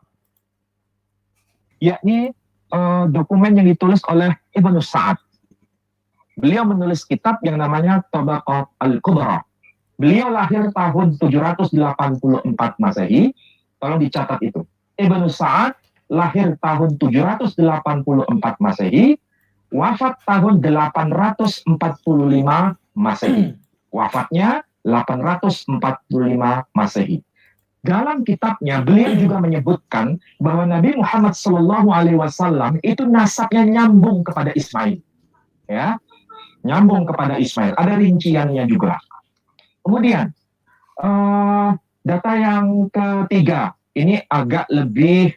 Yakni dokumen yang ditulis oleh Ibnu Sa'ad. Beliau menulis kitab yang namanya Tabaqat Al-Kubra. Beliau lahir tahun 784 Masehi. Tolong dicatat itu. Ibnu Sa'ad lahir tahun 784 Masehi. Wafat tahun 845 Masehi. Wafatnya 845 Masehi. Dalam kitabnya beliau juga menyebutkan bahwa Nabi Muhammad SAW itu nasabnya nyambung kepada Ismail. Ya, nyambung kepada Ismail. Ada rinciannya juga. Kemudian data yang ketiga ini agak lebih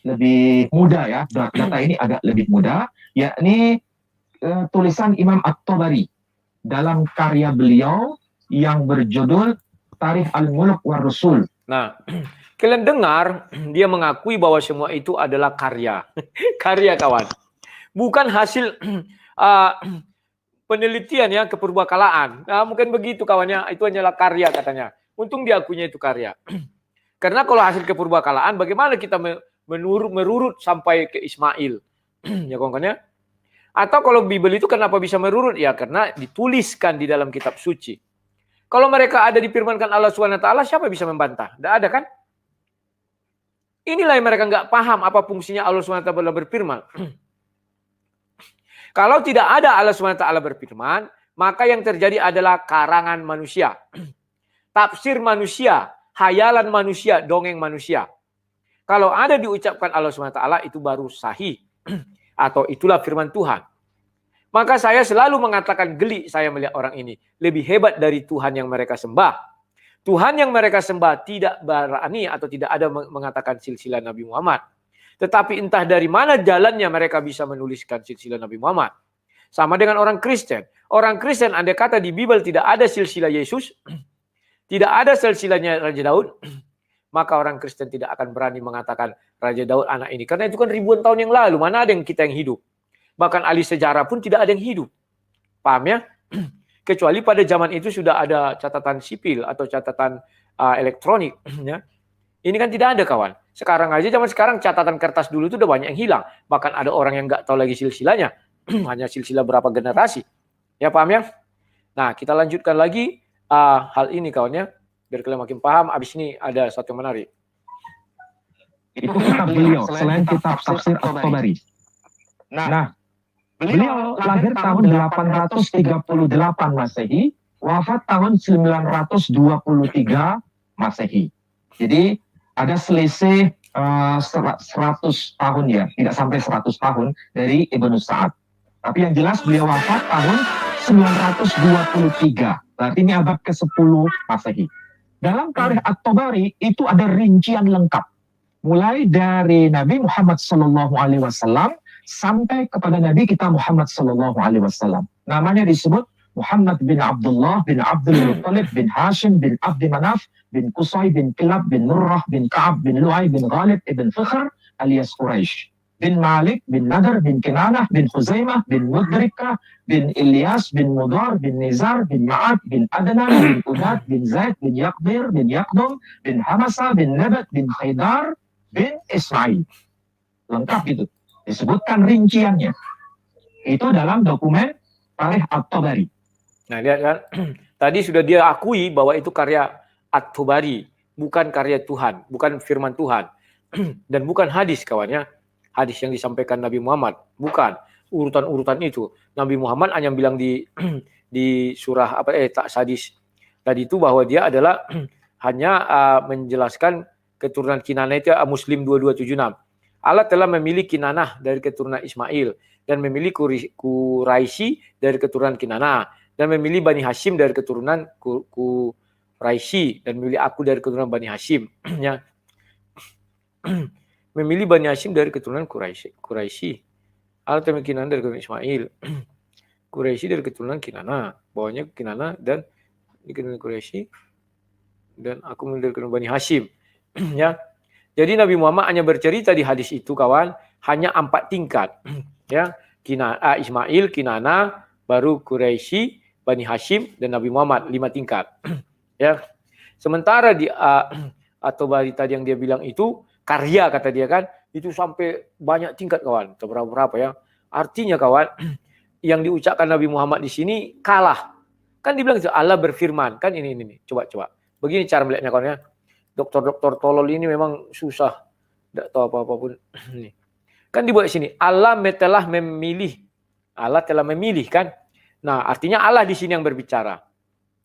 lebih mudah ya. Data ini agak lebih mudah, yakni tulisan Imam At-Tabari dalam karya beliau yang berjudul Tarikh Al-Muluk war Rasul. Nah, kalian dengar dia mengakui bahwa semua itu adalah karya. Karya kawan. Bukan hasil penelitian ya kepurbakalaan. Nah, mungkin begitu kawannya, itu hanyalah karya katanya. Untung diakuinya itu karya. Karena kalau hasil kepurbakalaan bagaimana kita merurut sampai ke Ismail? Ya kawan ya. Atau kalau Bible itu kenapa bisa merurut? Ya karena dituliskan di dalam kitab suci. Kalau mereka ada difirmankan Allah SWT, siapa bisa membantah? Tidak ada kan? Inilah yang mereka nggak paham apa fungsinya Allah SWT berfirman. Kalau tidak ada Allah SWT berfirman, maka yang terjadi adalah karangan manusia. Tafsir manusia, hayalan manusia, dongeng manusia. Kalau ada diucapkan Allah SWT itu baru sahih. Atau itulah firman Tuhan. Maka saya selalu mengatakan geli saya melihat orang ini. Lebih hebat dari Tuhan yang mereka sembah. Tuhan yang mereka sembah tidak berani atau tidak ada mengatakan silsilah Nabi Muhammad. Tetapi entah dari mana jalannya mereka bisa menuliskan silsilah Nabi Muhammad. Sama dengan orang Kristen. Orang Kristen andai kata di Bible tidak ada silsilah Yesus. Tidak ada silsilahnya Raja Daud. Maka orang Kristen tidak akan berani mengatakan Raja Daud anak ini. Karena itu kan ribuan tahun yang lalu. Mana ada yang kita yang hidup. Bahkan ahli sejarah pun tidak ada yang hidup. Paham ya? Kecuali pada zaman itu sudah ada catatan sipil atau catatan elektronik. Ya. Ini kan tidak ada kawan. Sekarang aja zaman sekarang catatan kertas dulu itu udah banyak yang hilang. Bahkan ada orang yang nggak tahu lagi silsilahnya. Hanya silsilah berapa generasi. Ya paham ya? Nah kita lanjutkan lagi hal ini kawan ya. Biar kalian makin paham. Abis ini ada satu yang menarik. Itu kitab beliau selain kitab tafsir At-Tabari. Nah, beliau lahir tahun 838 Masehi, wafat tahun 923 Masehi. Jadi ada selisih 100 tahun ya, tidak sampai 100 tahun dari Ibnu Sa'ad. Tapi yang jelas beliau wafat tahun 923. Berarti ini abad ke-10 Masehi. Dalam tarikh At-Tabari itu ada rincian lengkap. Mulai dari Nabi Muhammad SAW sampai kepada Nabi kita Muhammad SAW. Namanya disebut Muhammad bin Abdullah bin Abdul Muttalib bin Hashim bin Abdi Manaf bin Qusay bin Kilab bin Murrah bin Ka'ab bin Lu'ay bin Ghalib ibn Fakhr alias Quraisy. bin Malik, bin Nadar, bin Kinanah, bin Khuzaimah, bin Mudrikah, bin Ilyas, bin Mudar, bin Nizar, bin Ma'ad, bin Adnan, bin Udad, bin Zaid, bin Yaqdir, bin Yaqdum, bin Hamasa, bin Nabat, bin Haidar, bin Ismail. Lengkap itu. Disebutkan rinciannya. Itu dalam dokumen Tarikh At-Tabari. Nah, lihat kan, tadi sudah dia akui bahwa itu karya At-Tabari, bukan karya Tuhan, bukan firman Tuhan, dan bukan hadis kawannya, hadis yang disampaikan Nabi Muhammad, bukan urutan-urutan itu. Nabi Muhammad hanya bilang di surah hadis tadi itu bahwa dia adalah hanya menjelaskan keturunan Kinanah itu Muslim 2276. Allah telah memilih Kinanah dari keturunan Ismail dan memilih Quraisy dari keturunan Kinanah dan memilih Bani Hashim dari keturunan Quraisy dan memilih aku dari keturunan Bani Hashim ya. Memilih Bani Hashim dari keturunan Quraisy. Allah telah memilih Kinanah dari keturunan Ismail. Quraisy dari keturunan Kinanah. Bawahnya Kinanah dan keturunan Quraisy dan aku memilih dari keturunan Bani Hashim ya. Jadi Nabi Muhammad hanya bercerita di hadis itu kawan, hanya 4 tingkat. Ya, Ismail, Kinanah, baru Quraisy, Bani Hashim dan Nabi Muhammad 5 tingkat. Ya. Sementara di At-Tabari tadi yang dia bilang itu karya kata dia kan, itu sampai banyak tingkat kawan, berapa ya. Artinya kawan, yang diucapkan Nabi Muhammad di sini kalah. Kan dibilang itu Allah berfirman, kan ini. Coba. Begini cara melihatnya kawan ya. Dokter-dokter tolol ini memang susah. Tidak tahu apa-apa pun. Kan dibuat sini. Allah telah memilih. Allah telah memilih kan. Nah artinya Allah di sini yang berbicara.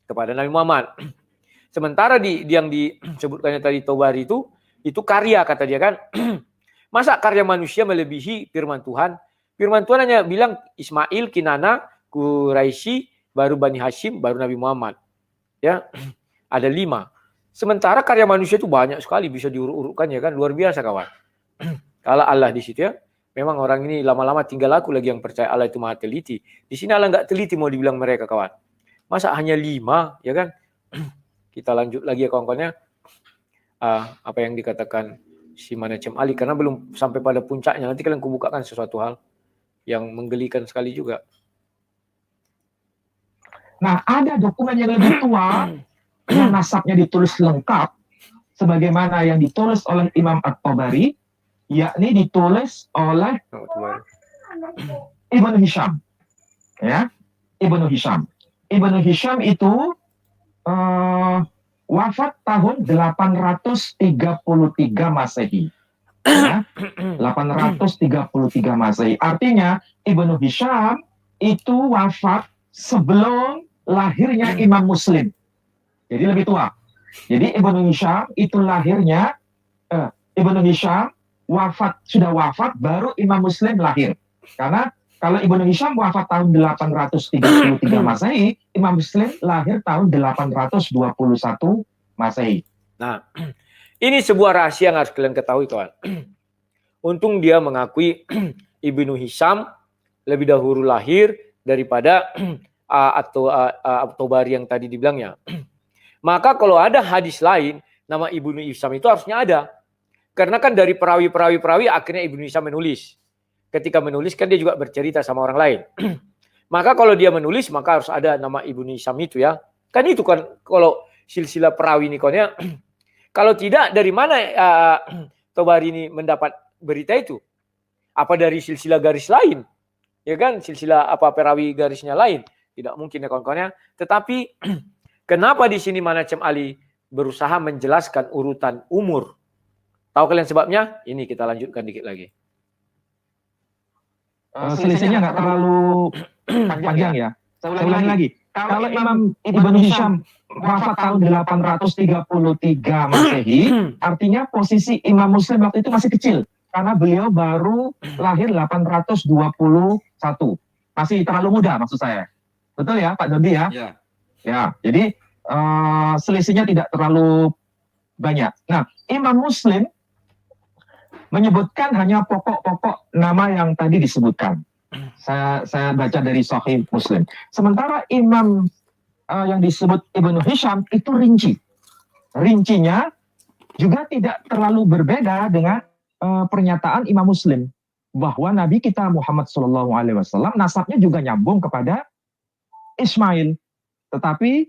Kepada Nabi Muhammad. Sementara yang disebutkannya tadi Tabari itu karya kata dia kan. Masa karya manusia melebihi firman Tuhan? Firman Tuhan hanya bilang Ismail, Kinanah, Quraisy, baru Bani Hashim, baru Nabi Muhammad. Ya, ada 5. Sementara karya manusia itu banyak sekali, bisa diurut-urutkan ya kan, luar biasa kawan. Kalau Allah di situ ya, memang orang ini lama-lama tinggal aku lagi yang percaya Allah itu maha teliti. Di sini Allah nggak teliti mau dibilang mereka kawan. Masa hanya 5 ya kan? Kita lanjut lagi ya kawan-kawannya. Apa yang dikatakan si Manacem Ali, karena belum sampai pada puncaknya. Nanti kalian kubukakan sesuatu hal yang menggelikan sekali juga. Nah, ada dokumen yang lebih tua yang nasabnya ditulis lengkap sebagaimana yang ditulis oleh Imam At-Tabari, yakni ditulis oleh Ibnu Hisham. Ya, Ibnu Hisham. Ibnu Hisham itu wafat tahun 833 Masehi. Ya, 833 Masehi. Artinya Ibnu Hisham itu wafat sebelum lahirnya Imam Muslim. Jadi lebih tua. Jadi Ibnu Hisham itu lahirnya, Ibnu Hisham sudah wafat baru Imam Muslim lahir. Karena kalau Ibnu Hisham wafat tahun 833 Masehi, Imam Muslim lahir tahun 821 Masehi. Nah, ini sebuah rahasia yang harus kalian ketahui kawan. Untung dia mengakui Ibnu Hisham lebih dahulu lahir daripada At-Tabari yang tadi dibilangnya. Maka kalau ada hadis lain, nama Ibnu Hisham itu harusnya ada. Karena kan dari perawi akhirnya Ibnu Hisham menulis. Ketika menulis kan dia juga bercerita sama orang lain. Maka kalau dia menulis maka harus ada nama Ibnu Hisham itu ya. Kan itu kan kalau silsilah perawi ini konnya. Kalau tidak dari mana Tabari ini mendapat berita itu? Apa dari silsilah garis lain? Ya kan silsilah apa perawi garisnya lain? Tidak mungkin ya kawan-kawannya. Tetapi kenapa di sini Manacem Ali berusaha menjelaskan urutan umur? Tahu kalian sebabnya? Ini kita lanjutkan dikit lagi. Selisihnya nggak terlalu panjang ya. Saya ulangi lagi. Kalau Imam Ibnu Hisham wafat tahun 833 Masehi, artinya posisi Imam Muslim waktu itu masih kecil. Karena beliau baru lahir 821. Masih terlalu muda maksud saya. Betul ya Pak Dodi ya? Ya, jadi selisihnya tidak terlalu banyak. Nah, Imam Muslim menyebutkan hanya pokok-pokok nama yang tadi disebutkan. Saya baca dari Sahih Muslim. Sementara Imam yang disebut Ibnu Hisham itu rinci. Rincinya juga tidak terlalu berbeda dengan pernyataan Imam Muslim. bahwa Nabi kita Muhammad SAW nasabnya juga nyambung kepada Ismail, tetapi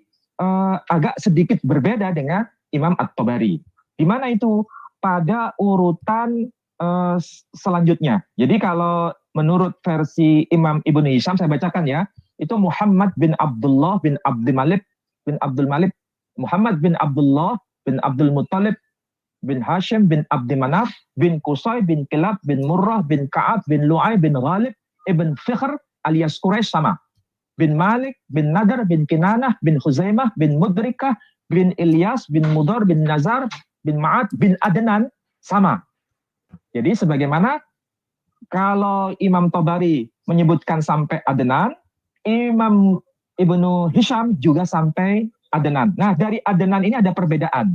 agak sedikit berbeda dengan Imam At-Tabari. Di mana itu? Pada urutan selanjutnya. Jadi kalau menurut versi Imam Ibnu Hisham, saya bacakan ya, itu Muhammad bin Abdullah bin Abdul Malik, Muhammad bin Abdullah bin Abdul Muttalib bin Hashim bin Abdi Manaf bin Qusay bin Kilab bin Murrah bin Ka'ab bin Lu'ay bin Ghalib ibn Fikhr alias Quraisy sama. Bin Malik bin Nadar bin Kinanah bin Khuzaimah bin Mudrikah bin Ilyas bin Mudar bin Nazar bin Ma'ad bin Adnan sama. Jadi sebagaimana kalau Imam Tabari menyebutkan sampai Adnan, Imam Ibnu Hisham juga sampai Adnan. Nah, dari Adnan ini ada perbedaan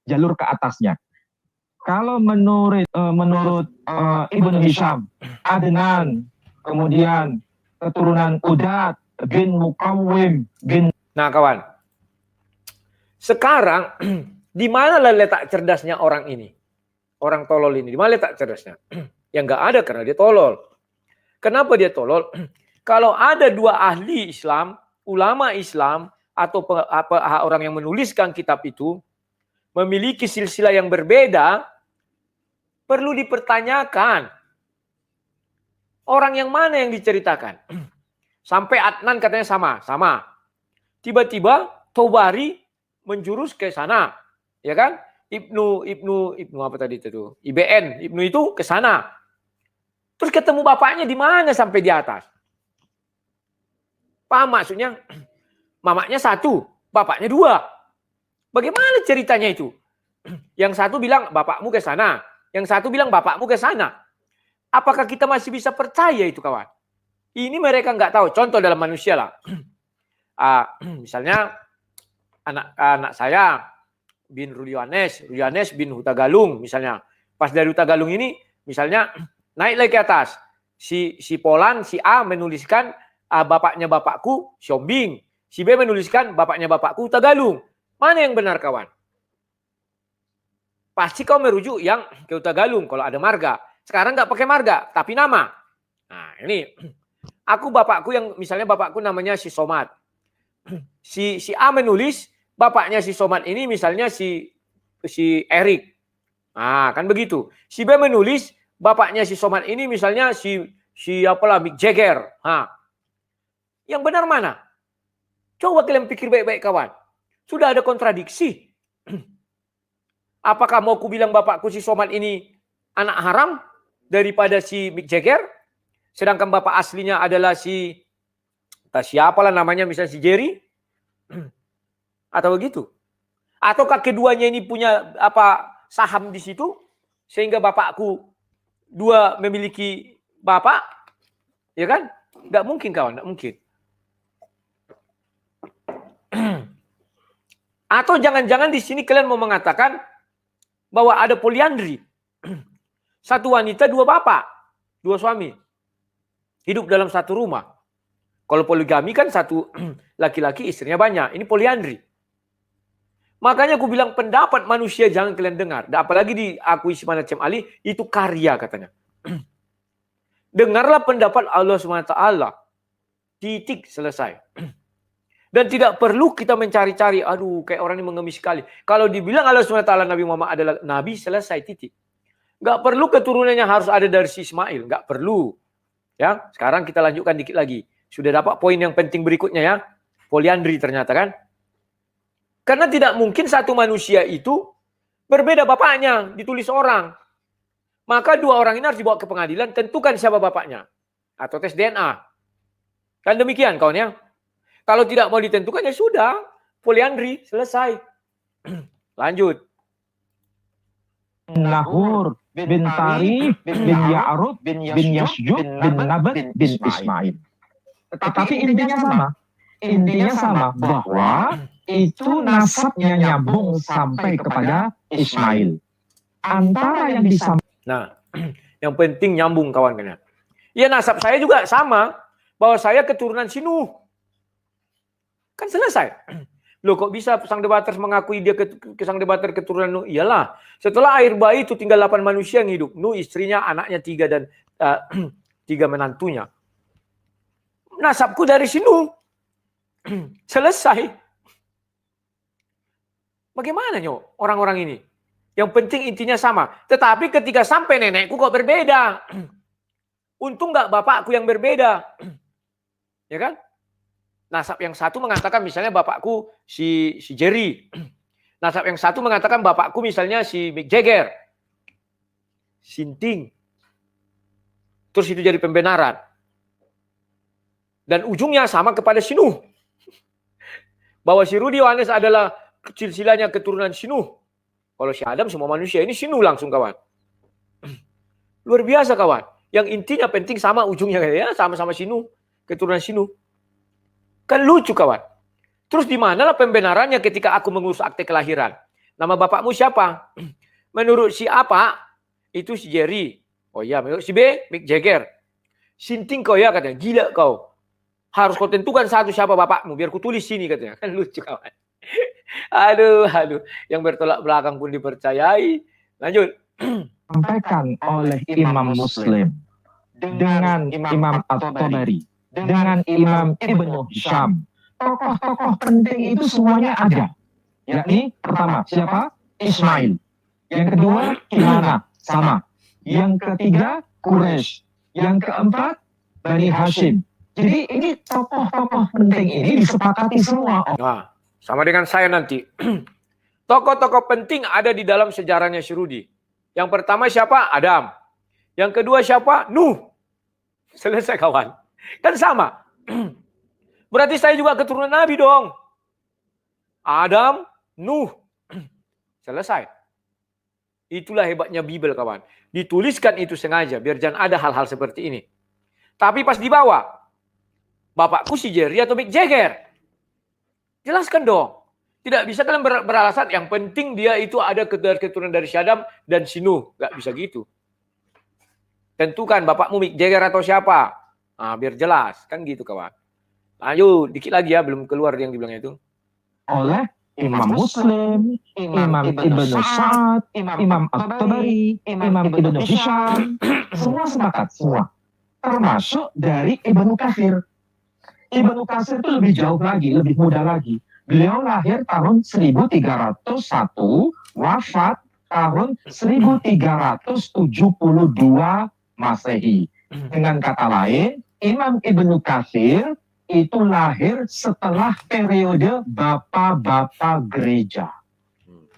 jalur ke atasnya. Kalau menurut Ibnu Hisham, Adnan, kemudian keturunan Udad bin Muqawwim bin. Nah, kawan. Sekarang di mana letak cerdasnya orang ini? Orang tolol ini, di mana letak cerdasnya? Yang nggak ada karena dia tolol. Kenapa dia tolol? Kalau ada dua ahli Islam, ulama Islam, atau orang yang menuliskan kitab itu, memiliki silsilah yang berbeda, perlu dipertanyakan. Orang yang mana yang diceritakan? Sampai Adnan katanya sama. Tiba-tiba Tabari menjurus ke sana, ya kan? Ibnu apa tadi itu? Ibnu itu ke sana. Terus ketemu bapaknya di mana sampai di atas? Paham maksudnya? Mamanya satu, bapaknya dua. Bagaimana ceritanya itu? Yang satu bilang bapakmu ke sana, yang satu bilang bapakmu ke sana. Apakah kita masih bisa percaya itu, kawan? Ini mereka nggak tahu. Contoh dalam manusia lah. Misalnya anak saya bin Rulyanes bin Hutagalung misalnya. Pas dari Hutagalung ini misalnya naik lagi ke atas. Si Polan, si A menuliskan bapaknya bapakku Siombing. Si B menuliskan bapaknya bapakku Hutagalung. Mana yang benar, kawan? Pasti kau merujuk yang ke Hutagalung kalau ada marga. Sekarang nggak pakai marga, tapi nama. Nah, ini aku bapakku yang misalnya bapakku namanya si Somad. Si A menulis bapaknya si Somad ini misalnya si Erik. Nah, kan begitu. Si B menulis bapaknya si Somad ini misalnya si apalah Mick Jagger. Nah, yang benar mana? Coba kalian pikir baik-baik, kawan. Sudah ada kontradiksi. Apakah mau ku bilang bapakku si Somad ini anak haram daripada si Mick Jagger? Sedangkan bapak aslinya adalah siapalah namanya misalnya si Jerry? Atau begitu? Ataukah keduanya ini punya saham di situ sehingga bapakku dua memiliki bapak? Ya kan? Nggak mungkin, kawan, nggak mungkin. Atau jangan-jangan di sini kalian mau mengatakan bahwa ada poliandri. Satu wanita, dua bapak, dua suami. Hidup dalam satu rumah. Kalau poligami kan satu laki-laki istrinya banyak. Ini poliandri. Makanya aku bilang pendapat manusia jangan kalian dengar. Dan apalagi diakui Simana Cem Ali, itu karya katanya. Dengarlah pendapat Allah SWT. Titik, selesai. Dan tidak perlu kita mencari-cari, aduh kayak orang ini mengemis sekali. Kalau dibilang Allah SWT Nabi Muhammad adalah Nabi, selesai, titik. Nggak perlu keturunannya harus ada dari si Ismail. Nggak perlu. Ya, sekarang kita lanjutkan dikit lagi. Sudah dapat poin yang penting berikutnya ya. Poliandri ternyata kan. Karena tidak mungkin satu manusia itu berbeda bapaknya, ditulis orang. Maka dua orang ini harus dibawa ke pengadilan, tentukan siapa bapaknya. Atau tes DNA. Kan demikian kawan ya. Kalau tidak mau ditentukan ya sudah. Poliandri, selesai. Lanjut. Nahur bin Tarif bin Ya'rub bin Yasjud bin Nabat bin Ismail. Tetapi intinya sama. Intinya sama bahwa itu nasabnya nyambung sampai kepada Ismail. Antara yang Nah, yang penting nyambung kawan-kawan. Ya nasab saya juga sama. Bahwa saya keturunan si Nuh. Kan selesai. Loh kok bisa sang debater mengakui dia ke sang debater keturunan Nuh? Iyalah, setelah air bayi itu tinggal 8 manusia yang hidup. Nuh, istrinya, anaknya 3 dan 3 menantunya. Nasabku dari si Nuh. Selesai. Bagaimana nyok orang-orang ini? Yang penting intinya sama. Tetapi ketika sampai nenekku kok berbeda. Untung nggak bapakku yang berbeda. Ya kan? Nasab yang satu mengatakan misalnya bapakku si Jerry. Nasab yang satu mengatakan bapakku misalnya si Mick Jagger. Sinting. Terus itu jadi pembenaran. Dan ujungnya sama kepada si Nuh. Bahwa si Rudi Yohanes adalah silsilahnya keturunan si Nuh. Kalau si Adam semua manusia, ini si Nuh langsung kawan. Luar biasa kawan. Yang intinya penting sama ujungnya ya, sama-sama si Nuh, keturunan si Nuh. Kan lucu kawan. Terus di mana lah pembenarannya ketika aku mengurus akte kelahiran? Nama bapakmu siapa? Menurut si apa? Itu si Jerry. Oh iya, menurut si B, Mick Jagger. Sinting kau ya katanya, gila kau. Harus kau tentukan satu siapa bapakmu, biar ku tulis sini katanya. Kan lucu kawan. Aduh. Yang bertolak belakang pun dipercayai. Lanjut. Sampaikan oleh Imam Muslim dengan Imam At-Tabari, dengan Imam Ibnu Hisham. Tokoh-tokoh penting itu semuanya ada. Yakni pertama, siapa? Ismail. Yang kedua, Kinana. Sama. Yang ketiga, Quraisy. Yang keempat, Bani Hashim. Jadi ini tokoh-tokoh penting ini disepakati semua. Nah, sama dengan saya nanti. Tokoh-tokoh penting ada di dalam sejarahnya si Rudi. Yang pertama siapa? Adam. Yang kedua siapa? Nuh. Selesai kawan. Kan sama. Berarti saya juga keturunan Nabi dong. Adam, Nuh. Selesai. Itulah hebatnya Bible kawan. Dituliskan itu sengaja biar jangan ada hal-hal seperti ini. Tapi pas dibawa, bapakku si Jerry atau Mick Jagger. Jelaskan dong. Tidak bisa kalian beralasan yang penting dia itu ada keturunan dari si Adam dan si Nuh. Gak bisa gitu. Tentukan bapakmu Mick Jagger atau siapa. Nah, biar jelas. Kan gitu kawan. Lanjut, dikit lagi ya. Belum keluar yang dibilang itu. Oleh Imam Muslim, Imam Ibnu Sa'ad, Imam At-Tabari, Imam Ibnu Hisham. Semua sepakat, semua. Termasuk dari Ibnu Katsir. Ibnu Katsir itu lebih jauh lagi, lebih muda lagi. Beliau lahir tahun 1301, wafat tahun 1372 Masehi. Dengan kata lain, Imam Ibnu Katsir itu lahir setelah periode bapak-bapak gereja.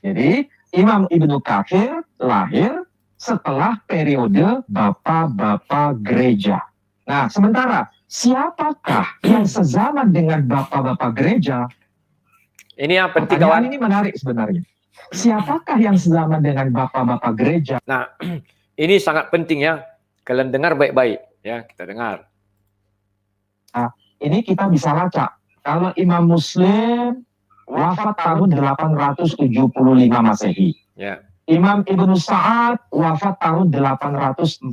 Jadi, Imam Ibnu Katsir lahir setelah periode bapak-bapak gereja. Nah, sementara siapakah yang sezaman dengan bapak-bapak gereja? Ini yang penting kawan. Ini menarik sebenarnya. Siapakah yang sezaman dengan bapak-bapak gereja? Nah, ini sangat penting ya. Kalian dengar baik-baik ya, kita dengar. Nah, ini kita bisa lacak. Kalau Imam Muslim wafat tahun 875 Masehi. Ya. Imam Ibnu Sa'ad wafat tahun 845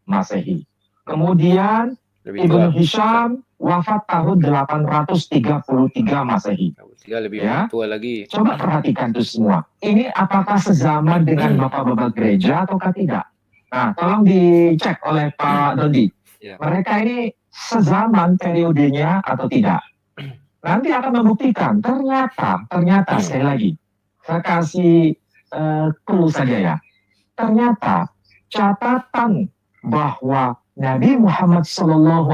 Masehi. Kemudian Ibnu Hisham wafat tahun 833 Masehi. Dia lebih ya. tua lagi. Coba perhatikan itu semua. Ini apakah sezaman dengan bapak-bapak gereja ataukah tidak? Nah, tolong dicek oleh Pak Dodi. Ya. Mereka ini sezaman periodenya atau tidak? Nanti akan membuktikan. Ternyata sekali lagi, saya kasih clue saja ya. Ternyata catatan bahwa Nabi Muhammad SAW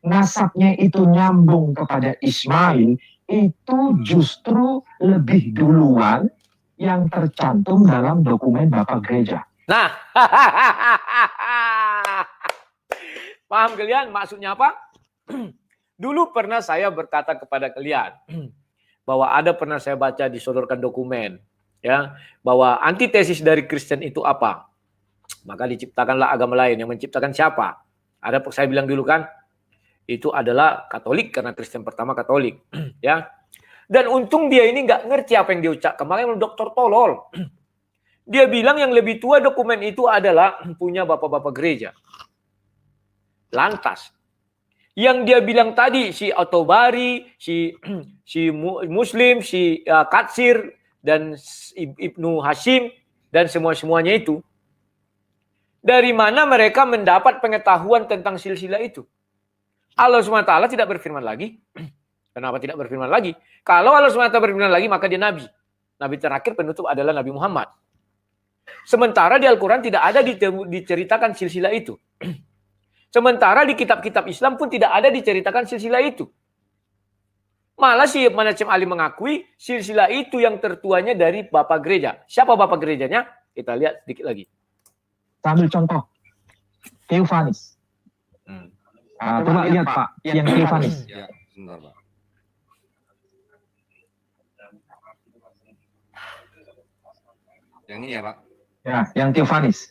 nasabnya itu nyambung kepada Ismail itu justru lebih duluan yang tercantum dalam dokumen Bapak Gereja. Nah, paham kalian maksudnya apa? Dulu pernah saya berkata kepada kalian bahwa ada pernah saya baca disodorkan dokumen ya bahwa antitesis dari Kristen itu apa? Maka diciptakanlah agama lain. Yang menciptakan siapa? Ada saya bilang dulu kan, itu adalah Katolik karena Kristen pertama Katolik, ya. Dan untung dia ini nggak ngerti apa yang dia ucapkan. Makanya dokter tolol. Dia bilang yang lebih tua dokumen itu adalah punya bapak-bapak gereja. Lantas, Yang dia bilang tadi, si At-Tabari, si Muslim, si Katsir, dan Ibnu Hashim, dan semua-semuanya itu. Dari mana mereka mendapat pengetahuan tentang silsilah itu? Allah SWT tidak berfirman lagi. Kenapa tidak berfirman lagi? Kalau Allah SWT berfirman lagi, maka dia Nabi. Nabi terakhir penutup adalah Nabi Muhammad. Sementara di Al-Quran tidak ada diceritakan silsilah itu. Sementara di kitab-kitab Islam pun tidak ada diceritakan silsilah itu. Malah si Manasib Ali mengakui silsilah itu yang tertuanya dari Bapak Gereja. Siapa Bapak Gerejanya? Kita lihat sedikit lagi. Sambil contoh. Theophanes. Coba lihat Pak, yang Theophanes. Ya, sebentar Pak. Yang ini ya Pak? Ya, yang Theophanes.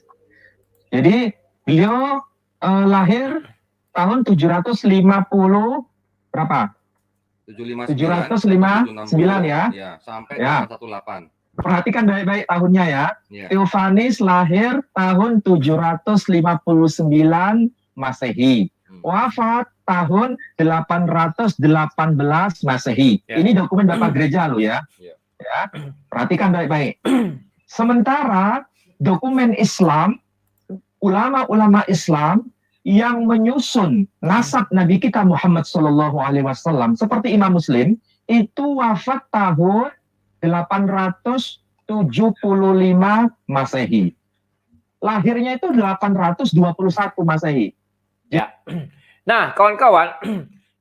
Jadi beliau lahir tahun 750 berapa? 759 ya. Ya, sampai Ya. 18. Perhatikan baik-baik tahunnya ya. Ya. Theophanes lahir tahun 759 Masehi. Wafat tahun 818 Masehi. Ya. Ini dokumen Bapak Gereja loh ya. Ya. Ya. Perhatikan baik-baik. Sementara dokumen Islam, ulama-ulama Islam yang menyusun nasab Nabi kita Muhammad SAW seperti Imam Muslim itu wafat tahun 875 Masehi. Lahirnya itu 821 Masehi. Ya. Nah, kawan-kawan,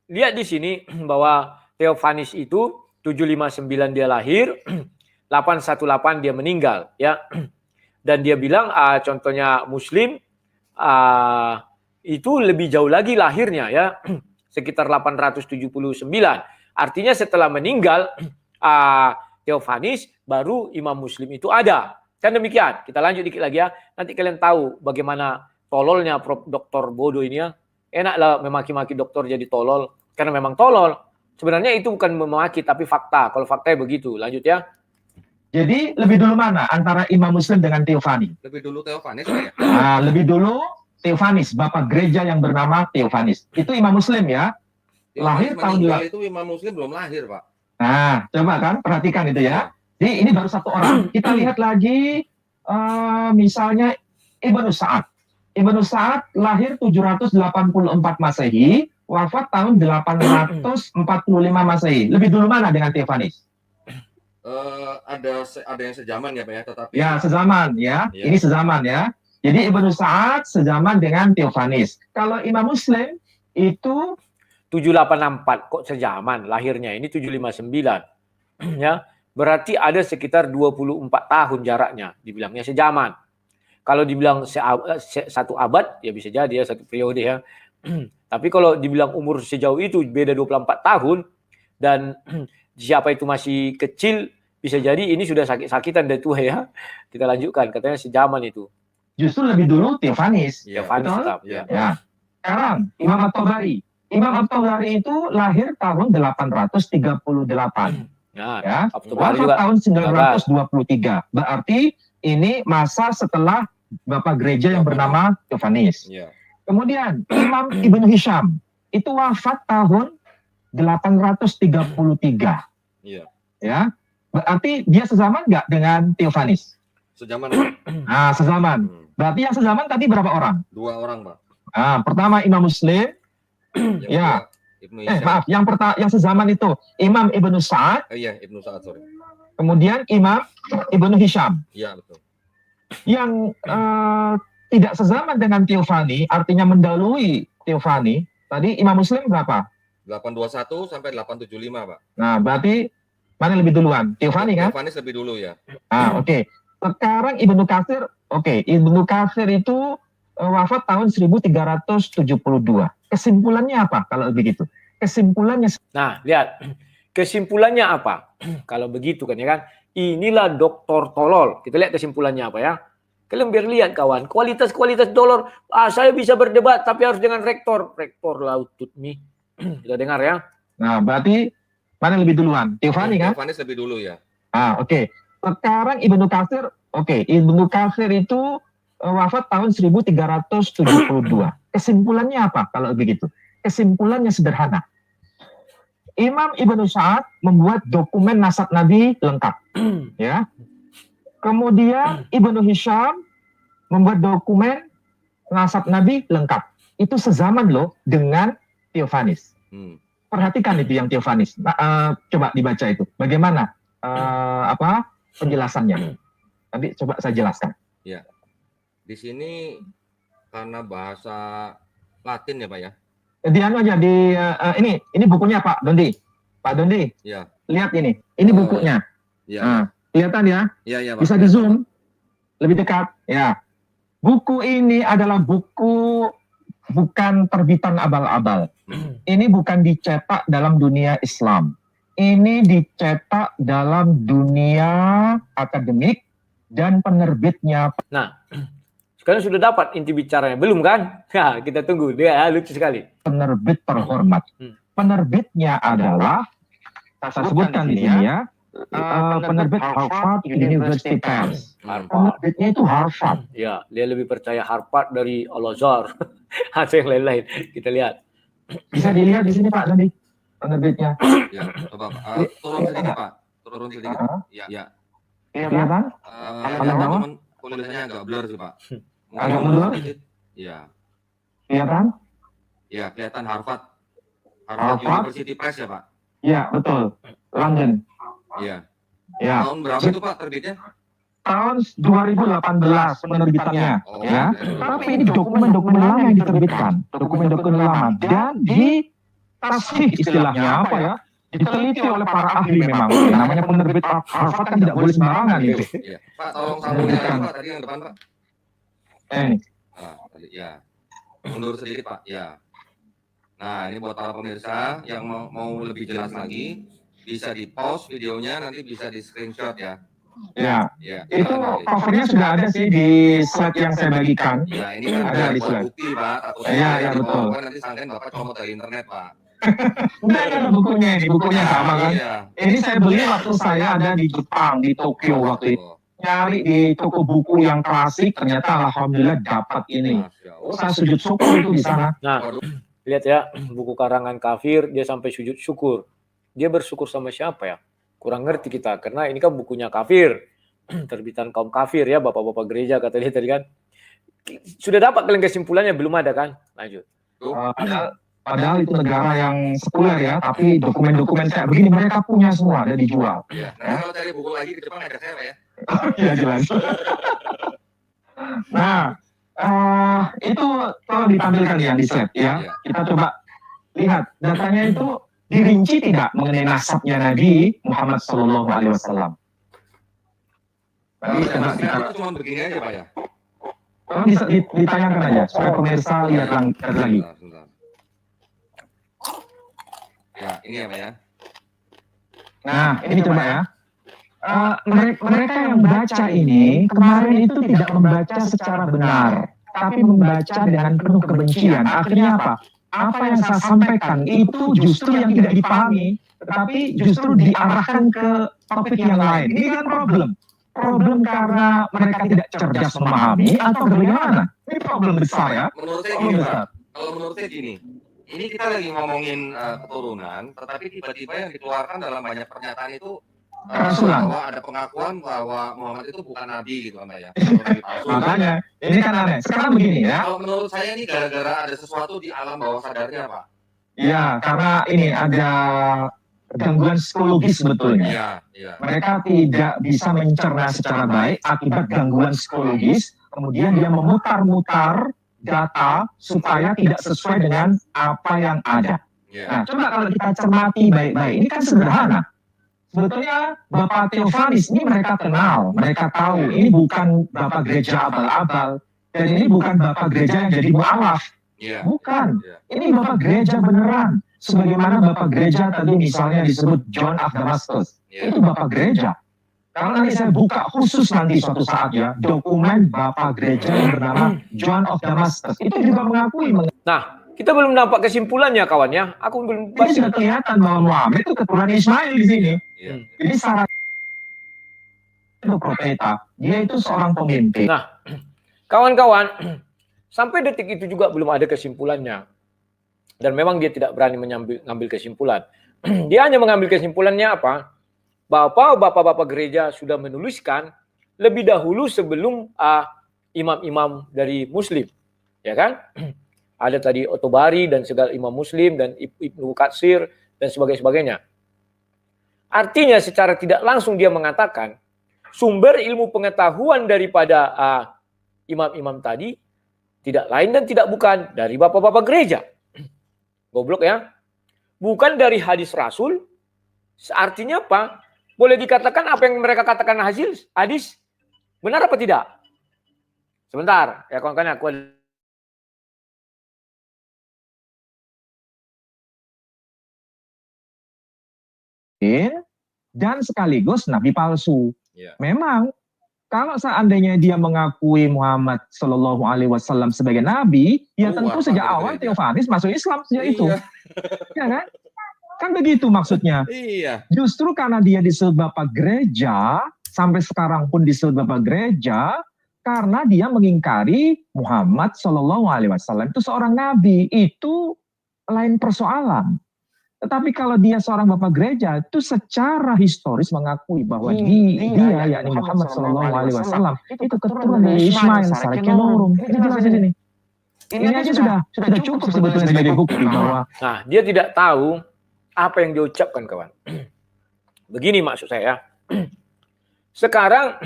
lihat di sini bahwa Theophanes itu 759 dia lahir, 818 dia meninggal, ya. Dan dia bilang contohnya Muslim itu lebih jauh lagi lahirnya ya, sekitar 879. Artinya setelah meninggal Theophanes baru Imam Muslim itu ada. Kan demikian. Kita lanjut dikit lagi ya. Nanti kalian tahu bagaimana tololnya Prof. Dr. Bodo ini ya. Enaklah memaki-maki dokter jadi tolol karena memang tolol. Sebenarnya itu bukan memaki tapi fakta. Kalau faktanya begitu. Lanjut ya. Jadi lebih dulu mana antara Imam Muslim dengan Theophanes? Lebih dulu Theophanes ya? Nah, lebih dulu Theophanes, Bapak Gereja yang bernama Theophanes. Itu Imam Muslim ya. Lahir tahun meninggal itu Imam Muslim belum lahir Pak. Nah, coba kan perhatikan itu ya. Jadi ini baru satu orang. Kita lihat lagi misalnya Ibnu Sa'ad. Ibnu Sa'ad lahir 784 Masehi, wafat tahun 845 Masehi. Lebih dulu mana dengan Theophanes? Ada yang sejaman ya Pak ya, tetapi Ya, sezaman ya. Ya. Ini sezaman ya. Jadi Ibnu Sa'ad sezaman dengan Theophanes. Kalau Imam Muslim itu 784 kok sejaman lahirnya, ini 759. Ya, berarti ada sekitar 24 tahun jaraknya, dibilangnya sejaman. Kalau dibilang satu abad ya bisa jadi ya, satu periode ya. Tapi kalau dibilang umur sejauh itu beda 24 tahun dan siapa itu masih kecil, bisa jadi ini sudah sakit-sakitan dari tua ya. Kita lanjutkan, katanya sejaman itu. justru lebih dulu Theophanes. Ya, Theophanes betul? tetap Ya. ya. Ya. Sekarang Imam At-Tabari. Imam At-Tabari itu lahir tahun 838. Nah, Ya. At-Tabari Wafat juga tahun 923. Berarti ini masa setelah Bapak Gereja yang bernama Theophanes. Ya. Kemudian Imam Ibnu Hisham itu wafat tahun 833. Iya. Ya. Berarti dia sezaman nggak dengan Theophanes? Sejaman Pak. Nah, sezaman. Berarti yang sezaman tadi berapa orang? 2 orang Pak. Nah, pertama Imam Muslim. Yang Ya. kedua, Ibnu Hisham. Maaf, yang sezaman itu Imam Ibnu Sa'ad, Iya, Ibnu Sa'ad, sorry. kemudian Imam Ibnu Hisham. Iya, betul. Yang tidak sezaman dengan Theophanes, artinya mendahului Theophanes. Tadi Imam Muslim berapa? 821 sampai 875 Pak. Nah, berarti mana lebih duluan? Theophanes kan? Theophanes lebih dulu ya. Ah, oke. Sekarang Ibnu Katsir, oke. Ibnu Katsir itu wafat tahun 1372. Kesimpulannya apa kalau begitu? Kesimpulannya Nah, lihat. Kesimpulannya apa? Kalau begitu kan ya kan. Inilah doktor tolol. Kita lihat kesimpulannya apa ya. Kalian biar lihat kawan. Kualitas-kualitas dolor. Saya bisa berdebat tapi harus dengan rektor. Rektor lautut nih. Kita dengar ya. Nah, berarti mana lebih duluan? Theophanes kan? Theophanes lebih dulu ya. Ah, oke. Sekarang Ibnu Katsir, oke. Ibnu Katsir itu wafat tahun 1372. Kesimpulannya apa kalau begitu? kesimpulannya sederhana. Imam Ibnu Sa'ad membuat dokumen nasab Nabi lengkap, ya. Kemudian Ibnu Hisham membuat dokumen nasab Nabi lengkap. Itu sezaman loh dengan Theophanes. Perhatikan itu yang Theophanes. Coba dibaca itu. Bagaimana penjelasannya? Nanti coba saya jelaskan. Ya. Di sini karena bahasa Latin ya Pak ya. Dianu aja di ini bukunya Pak Dondi. Pak Dondi. Ya. Lihat ini. Ini bukunya. Ya. Kelihatan ya? Ya, Pak. Bisa di zoom lebih dekat. Ya. Buku ini adalah buku bukan terbitan abal-abal. Ini bukan dicetak dalam dunia Islam. Ini dicetak dalam dunia akademik dan penerbitnya. Nah, sekarang sudah dapat inti bicaranya, belum kan? Ya, kita tunggu. Dia lucu sekali. Penerbit terhormat. Penerbitnya adalah, saya sebutkan di sini ya, penerbit Harvard University Press. Penerbitnya itu Harvard. Ya, dia lebih percaya Harvard dari Al-Azhar atau yang lain-lain. Kita lihat. Bisa dilihat di sini Pak Dondi, penerbitnya. Ya, coba Pak. Turun sedikit Pak. Turun sedikit. Ya. Kelihatan? Teman-teman tulisannya agak blur sih Pak. Agak blur? Iya. Kelihatan? Ya, kelihatan Harvard Harvard? University Press ya Pak. Iya, betul. London. Iya. Ya. Tahun berapa itu Pak terbitnya? Tahun 2018 penerbitannya, Oh, ya. ya. Tapi ini dokumen-dokumen lama yang diterbitkan, dokumen-dokumen lama dan ditasih istilahnya apa ya? Diteliti oleh para ahli memang. Namanya penerbit Harvard kan tidak boleh sembarangan itu. Iya. Pak, tolong sambungin lagi Pak tadi yang depan Pak. Ini. Tadi ya. Mundur sedikit Pak. Ya. Nah, ini buat para pemirsa yang mau lebih jelas lagi, bisa di-pause videonya, nanti bisa di-screenshot ya. Ya. Ya. Itu covernya sudah ada sih di slide yang saya bagikan. Ya, ini kan Ada di buat slide. bukti Pak. Iya, ya, betul. Nanti sangkain Bapak comot dari internet Pak. Enggak ada bukunya, di bukunya sama kan. Iya. Ini saya beli waktu saya ada di Jepang, di Tokyo waktu itu. Nyari di toko buku yang klasik, ternyata alhamdulillah dapat ini. Saya sujud syukur itu di sana. Nah, lihat ya, buku karangan kafir, dia sampai sujud syukur. Dia bersyukur sama siapa ya? Kurang ngerti kita, karena ini kan bukunya kafir. Terbitan kaum kafir ya, bapak-bapak gereja kata dia tadi kan. Sudah dapat kalian kesimpulannya? Belum ada kan? Lanjut. Padahal itu negara yang sekuler ya, tapi dokumen-dokumen kayak begini mereka punya semua, ada dijual. Iya. Nah, kalau cari buku lagi ke Jepang ngajak saya Pak ya. Iya jelas. Nah, itu tolong ditampilkan ya di slide ya. Kita coba lihat datanya itu dirinci tidak mengenai nasabnya Nabi Muhammad SAW. Itu cuma begini aja Pak ya. Tolong bisa ditanyakan aja supaya pemirsa lihat lagi. Sebentar. Ya, ini ya Pak ya. Nah, ini coba ya. Mereka yang baca ini kemarin itu tidak membaca secara benar, tapi membaca dengan penuh kebencian. Akhirnya apa? Apa yang saya sampaikan itu justru yang tidak dipahami, tetapi justru diarahkan ke topik yang lain. Ini kan problem. Problem karena mereka tidak cerdas memahami atau bagaimana? Ini problem besar ya. Menurut saya Problem gini besar. Pak. Kalau menurut saya gini. Ini kita lagi ngomongin keturunan, tetapi tiba-tiba yang dikeluarkan dalam banyak pernyataan itu bahwa ada pengakuan bahwa Muhammad itu bukan nabi gitu Pak ya. Makanya ini kan aneh. Sekarang begini ya. Kalau menurut saya ini gara-gara ada sesuatu di alam bawah sadarnya Pak. Ya, karena ini ada gangguan psikologis sebetulnya. Iya, iya. Mereka tidak bisa mencerna secara baik akibat gangguan psikologis. Kemudian dia memutar-mutar data supaya tidak sesuai dengan apa yang ada. Nah, coba kalau kita cermati baik-baik, ini kan sederhana. Sebetulnya Bapak Theophanes ini mereka kenal, mereka tahu ini bukan Bapak gereja abal-abal, dan ini bukan Bapak gereja yang jadi mu'alaf. Bukan, ini Bapak gereja beneran. Sebagaimana Bapak gereja tadi misalnya disebut John of Damascus, itu Bapak gereja. Kalau nanti saya buka khusus nanti suatu saat ya, dokumen Bapak gereja yang bernama John of Damascus, itu juga mengakui. Nah, kita belum nampak kesimpulannya kawan ya. Aku belum Ini sudah kelihatan bahwa Muhammad itu keturunan Ismail di sini. Jadi syarat itu profeta, dia itu seorang pemimpin. Nah, kawan-kawan, sampai detik itu juga belum ada kesimpulannya. Dan memang dia tidak berani mengambil kesimpulan. Dia hanya mengambil kesimpulannya apa? Bapak-bapak gereja sudah menuliskan lebih dahulu sebelum imam-imam dari Muslim, ya kan? Ada tadi Otobari dan segala imam Muslim dan Ibnu Katsir dan sebagainya. Artinya secara tidak langsung dia mengatakan sumber ilmu pengetahuan daripada imam-imam tadi tidak lain dan tidak bukan dari bapak-bapak gereja. Goblok ya. Bukan dari hadis Rasul. Artinya apa? Boleh dikatakan apa yang mereka katakan hadis benar apa tidak? Sebentar, ya kawan-kawan aku dan sekaligus nabi palsu. Ya. Memang kalau seandainya dia mengakui Muhammad Shallallahu Alaihi Wasallam sebagai nabi, ya tentu sejak awal Theophanes masuk Islam sejak itu, ya kan? Kan begitu maksudnya. Iya. Justru karena dia disebut bapak gereja, sampai sekarang pun disebut bapak gereja, karena dia mengingkari Muhammad Shallallahu Alaihi Wasallam itu seorang nabi, itu lain persoalan. Tetapi kalau dia seorang bapak gereja, itu secara historis mengakui bahwa dia yakni Muhammad Shallallahu Alaihi Wasallam itu keturunan dari Ismail secara kenorum. Itu jelas ini. Ini aja sudah cukup sebetulnya sebagai bukti bahwa. Nah, dia tidak tahu apa yang dia ucapkan, kawan. Begini maksud saya. Sekarang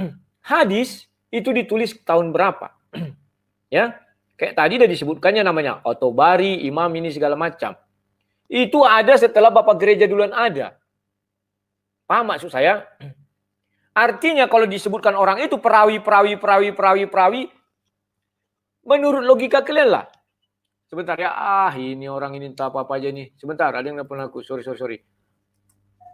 hadis itu ditulis tahun berapa? Ya, kayak tadi udah disebutkannya namanya Otobari, imam ini segala macam. Itu ada setelah bapak gereja duluan ada. Paham maksud saya? Artinya kalau disebutkan orang itu perawi, menurut logika kalian lah. Sebentar ya, ini orang ini entah apa aja nih. Sebentar, ada yang nelfon aku. Sorry.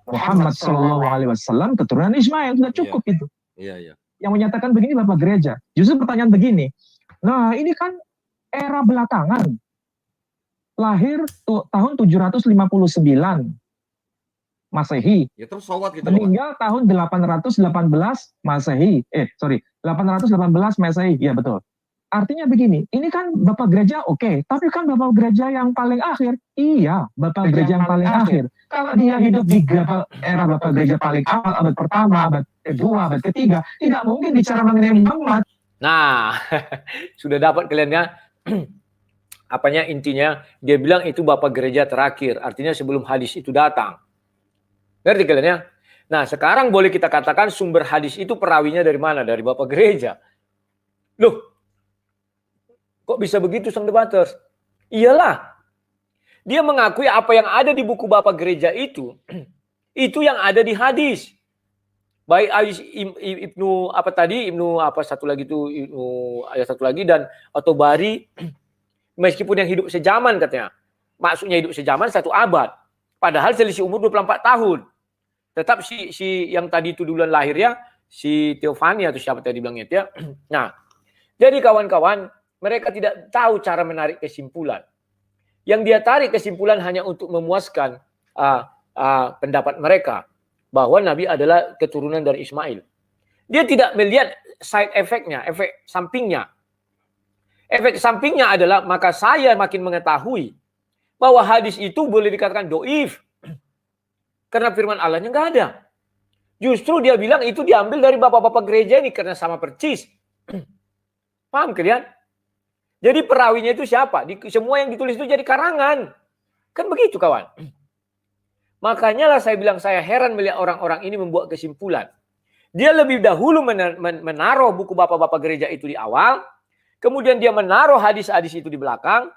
Muhammad Shallallahu Alaihi Wasallam keturunan Ismail, sudah cukup itu. Iya. Yang menyatakan begini bapak gereja. Justru pertanyaan begini. Nah, ini kan era belakangan. Lahir tahun 759 Masehi. Ya terus sawat gitu. Meninggal tahun 818 Masehi. 818 Masehi. Ya betul. Artinya begini, ini kan bapak gereja oke, tapi kan bapak gereja yang paling akhir. Iya, bapak gereja yang paling akhir. Kalau dia hidup di era bapak gereja paling awal, abad pertama, abad kedua, abad ketiga, tidak mungkin bicara mengenai Muhammad. Nah, sudah dapat kalian ya. Apanya intinya, dia bilang itu bapak gereja terakhir. Artinya sebelum hadis itu datang. Ngerti kalian ya? Nah, sekarang boleh kita katakan sumber hadis itu perawinya dari mana? Dari bapak gereja. Loh, kok bisa begitu sang debaters? Iyalah. Dia mengakui apa yang ada di buku bapak gereja itu yang ada di hadis. Baik Ibnu satu lagi dan Otobari, meskipun yang hidup sejaman katanya. Maksudnya hidup sejaman 1 abad. Padahal selisih umur 24 tahun. Tetap si yang tadi itu duluan lahirnya, si Theophani atau siapa tadi bilangnya ya. Nah, jadi kawan-kawan, mereka tidak tahu cara menarik kesimpulan. Yang dia tarik kesimpulan hanya untuk memuaskan pendapat mereka. Bahwa Nabi adalah keturunan dari Ismail. Dia tidak melihat side effect-nya, efek sampingnya. Efek sampingnya adalah maka saya makin mengetahui bahwa hadis itu boleh dikatakan doif. Karena firman Allahnya nggak ada. Justru dia bilang itu diambil dari bapak-bapak gereja ini karena sama percis. Paham kalian? Jadi perawinya itu siapa? Semua yang ditulis itu jadi karangan. Kan begitu kawan. Makanya lah saya bilang saya heran melihat orang-orang ini membuat kesimpulan. Dia lebih dahulu menaruh buku bapak-bapak gereja itu di awal. Kemudian dia menaruh hadis-hadis itu di belakang.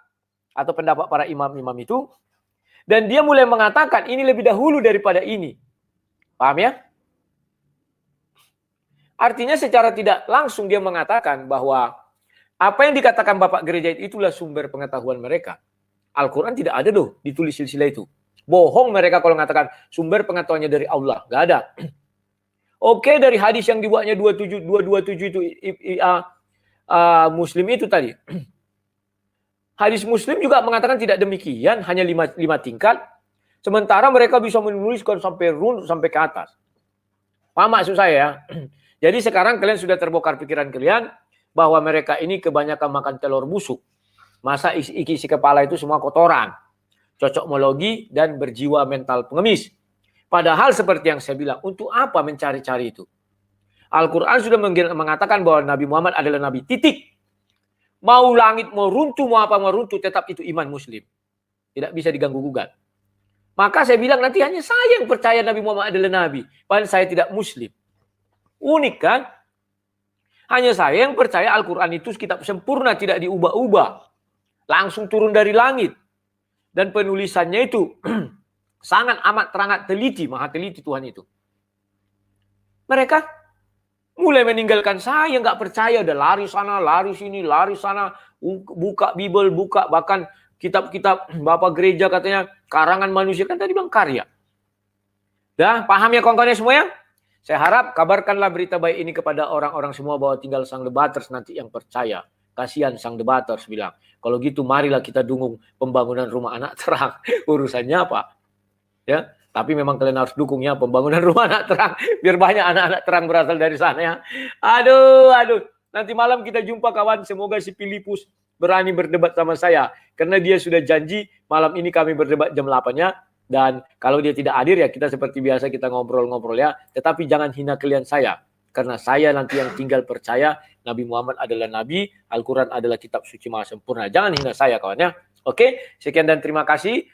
Atau pendapat para imam-imam itu. Dan dia mulai mengatakan ini lebih dahulu daripada ini. Paham ya? Artinya secara tidak langsung dia mengatakan bahwa apa yang dikatakan bapak gereja itulah sumber pengetahuan mereka. Al-Quran tidak ada ditulis silsilah itu. Bohong mereka kalau mengatakan sumber pengetahuannya dari Allah. Nggak ada. Oke, dari hadis yang dibuatnya 227 itu Muslim itu tadi. Hadis Muslim juga mengatakan tidak demikian, hanya 5 tingkat. Sementara mereka bisa menuliskan sampai ke atas. Paham maksud saya ya? Jadi sekarang kalian sudah terbongkar pikiran kalian bahwa mereka ini kebanyakan makan telur busuk. Masa isi kepala itu semua kotoran. cocokmologi, dan berjiwa mental pengemis. Padahal seperti yang saya bilang, untuk apa mencari-cari itu? Al-Quran sudah mengatakan bahwa Nabi Muhammad adalah Nabi, titik. Mau langit, mau runtuh, mau apa, mau runtuh, tetap itu iman muslim. Tidak bisa diganggu-gugat. Maka saya bilang nanti hanya saya yang percaya Nabi Muhammad adalah Nabi. Padahal saya tidak muslim. Unik kan? Hanya saya yang percaya Al-Quran itu kitab sempurna, tidak diubah-ubah. Langsung turun dari langit. Dan penulisannya itu sangat amat teramat teliti, maha teliti Tuhan itu. Mereka mulai meninggalkan saya, nggak percaya, udah lari sana, lari sini, lari sana, buka Bible, buka bahkan kitab-kitab Bapak Gereja katanya karangan manusia, kan tadi bilang karya. Dah, paham ya kawan-kawan semua ya? Saya harap kabarkanlah berita baik ini kepada orang-orang semua bahwa tinggal sang debaters nanti yang percaya. Kasihan sang debaters bilang, kalau gitu marilah kita dukung pembangunan rumah anak terang. Urusannya apa? Ya, tapi memang kalian harus dukung ya pembangunan rumah anak terang, biar banyak anak-anak terang berasal dari sana ya. Aduh. Nanti malam kita jumpa kawan. Semoga si Filipus berani berdebat sama saya, karena dia sudah janji malam ini kami berdebat jam 8-nya. Dan kalau dia tidak hadir ya kita seperti biasa kita ngobrol-ngobrol ya. Tetapi jangan hina kalian saya, karena saya nanti yang tinggal percaya Nabi Muhammad adalah Nabi, Al-Quran adalah kitab suci maha sempurna. Jangan hina saya kawan ya. Oke, sekian dan terima kasih.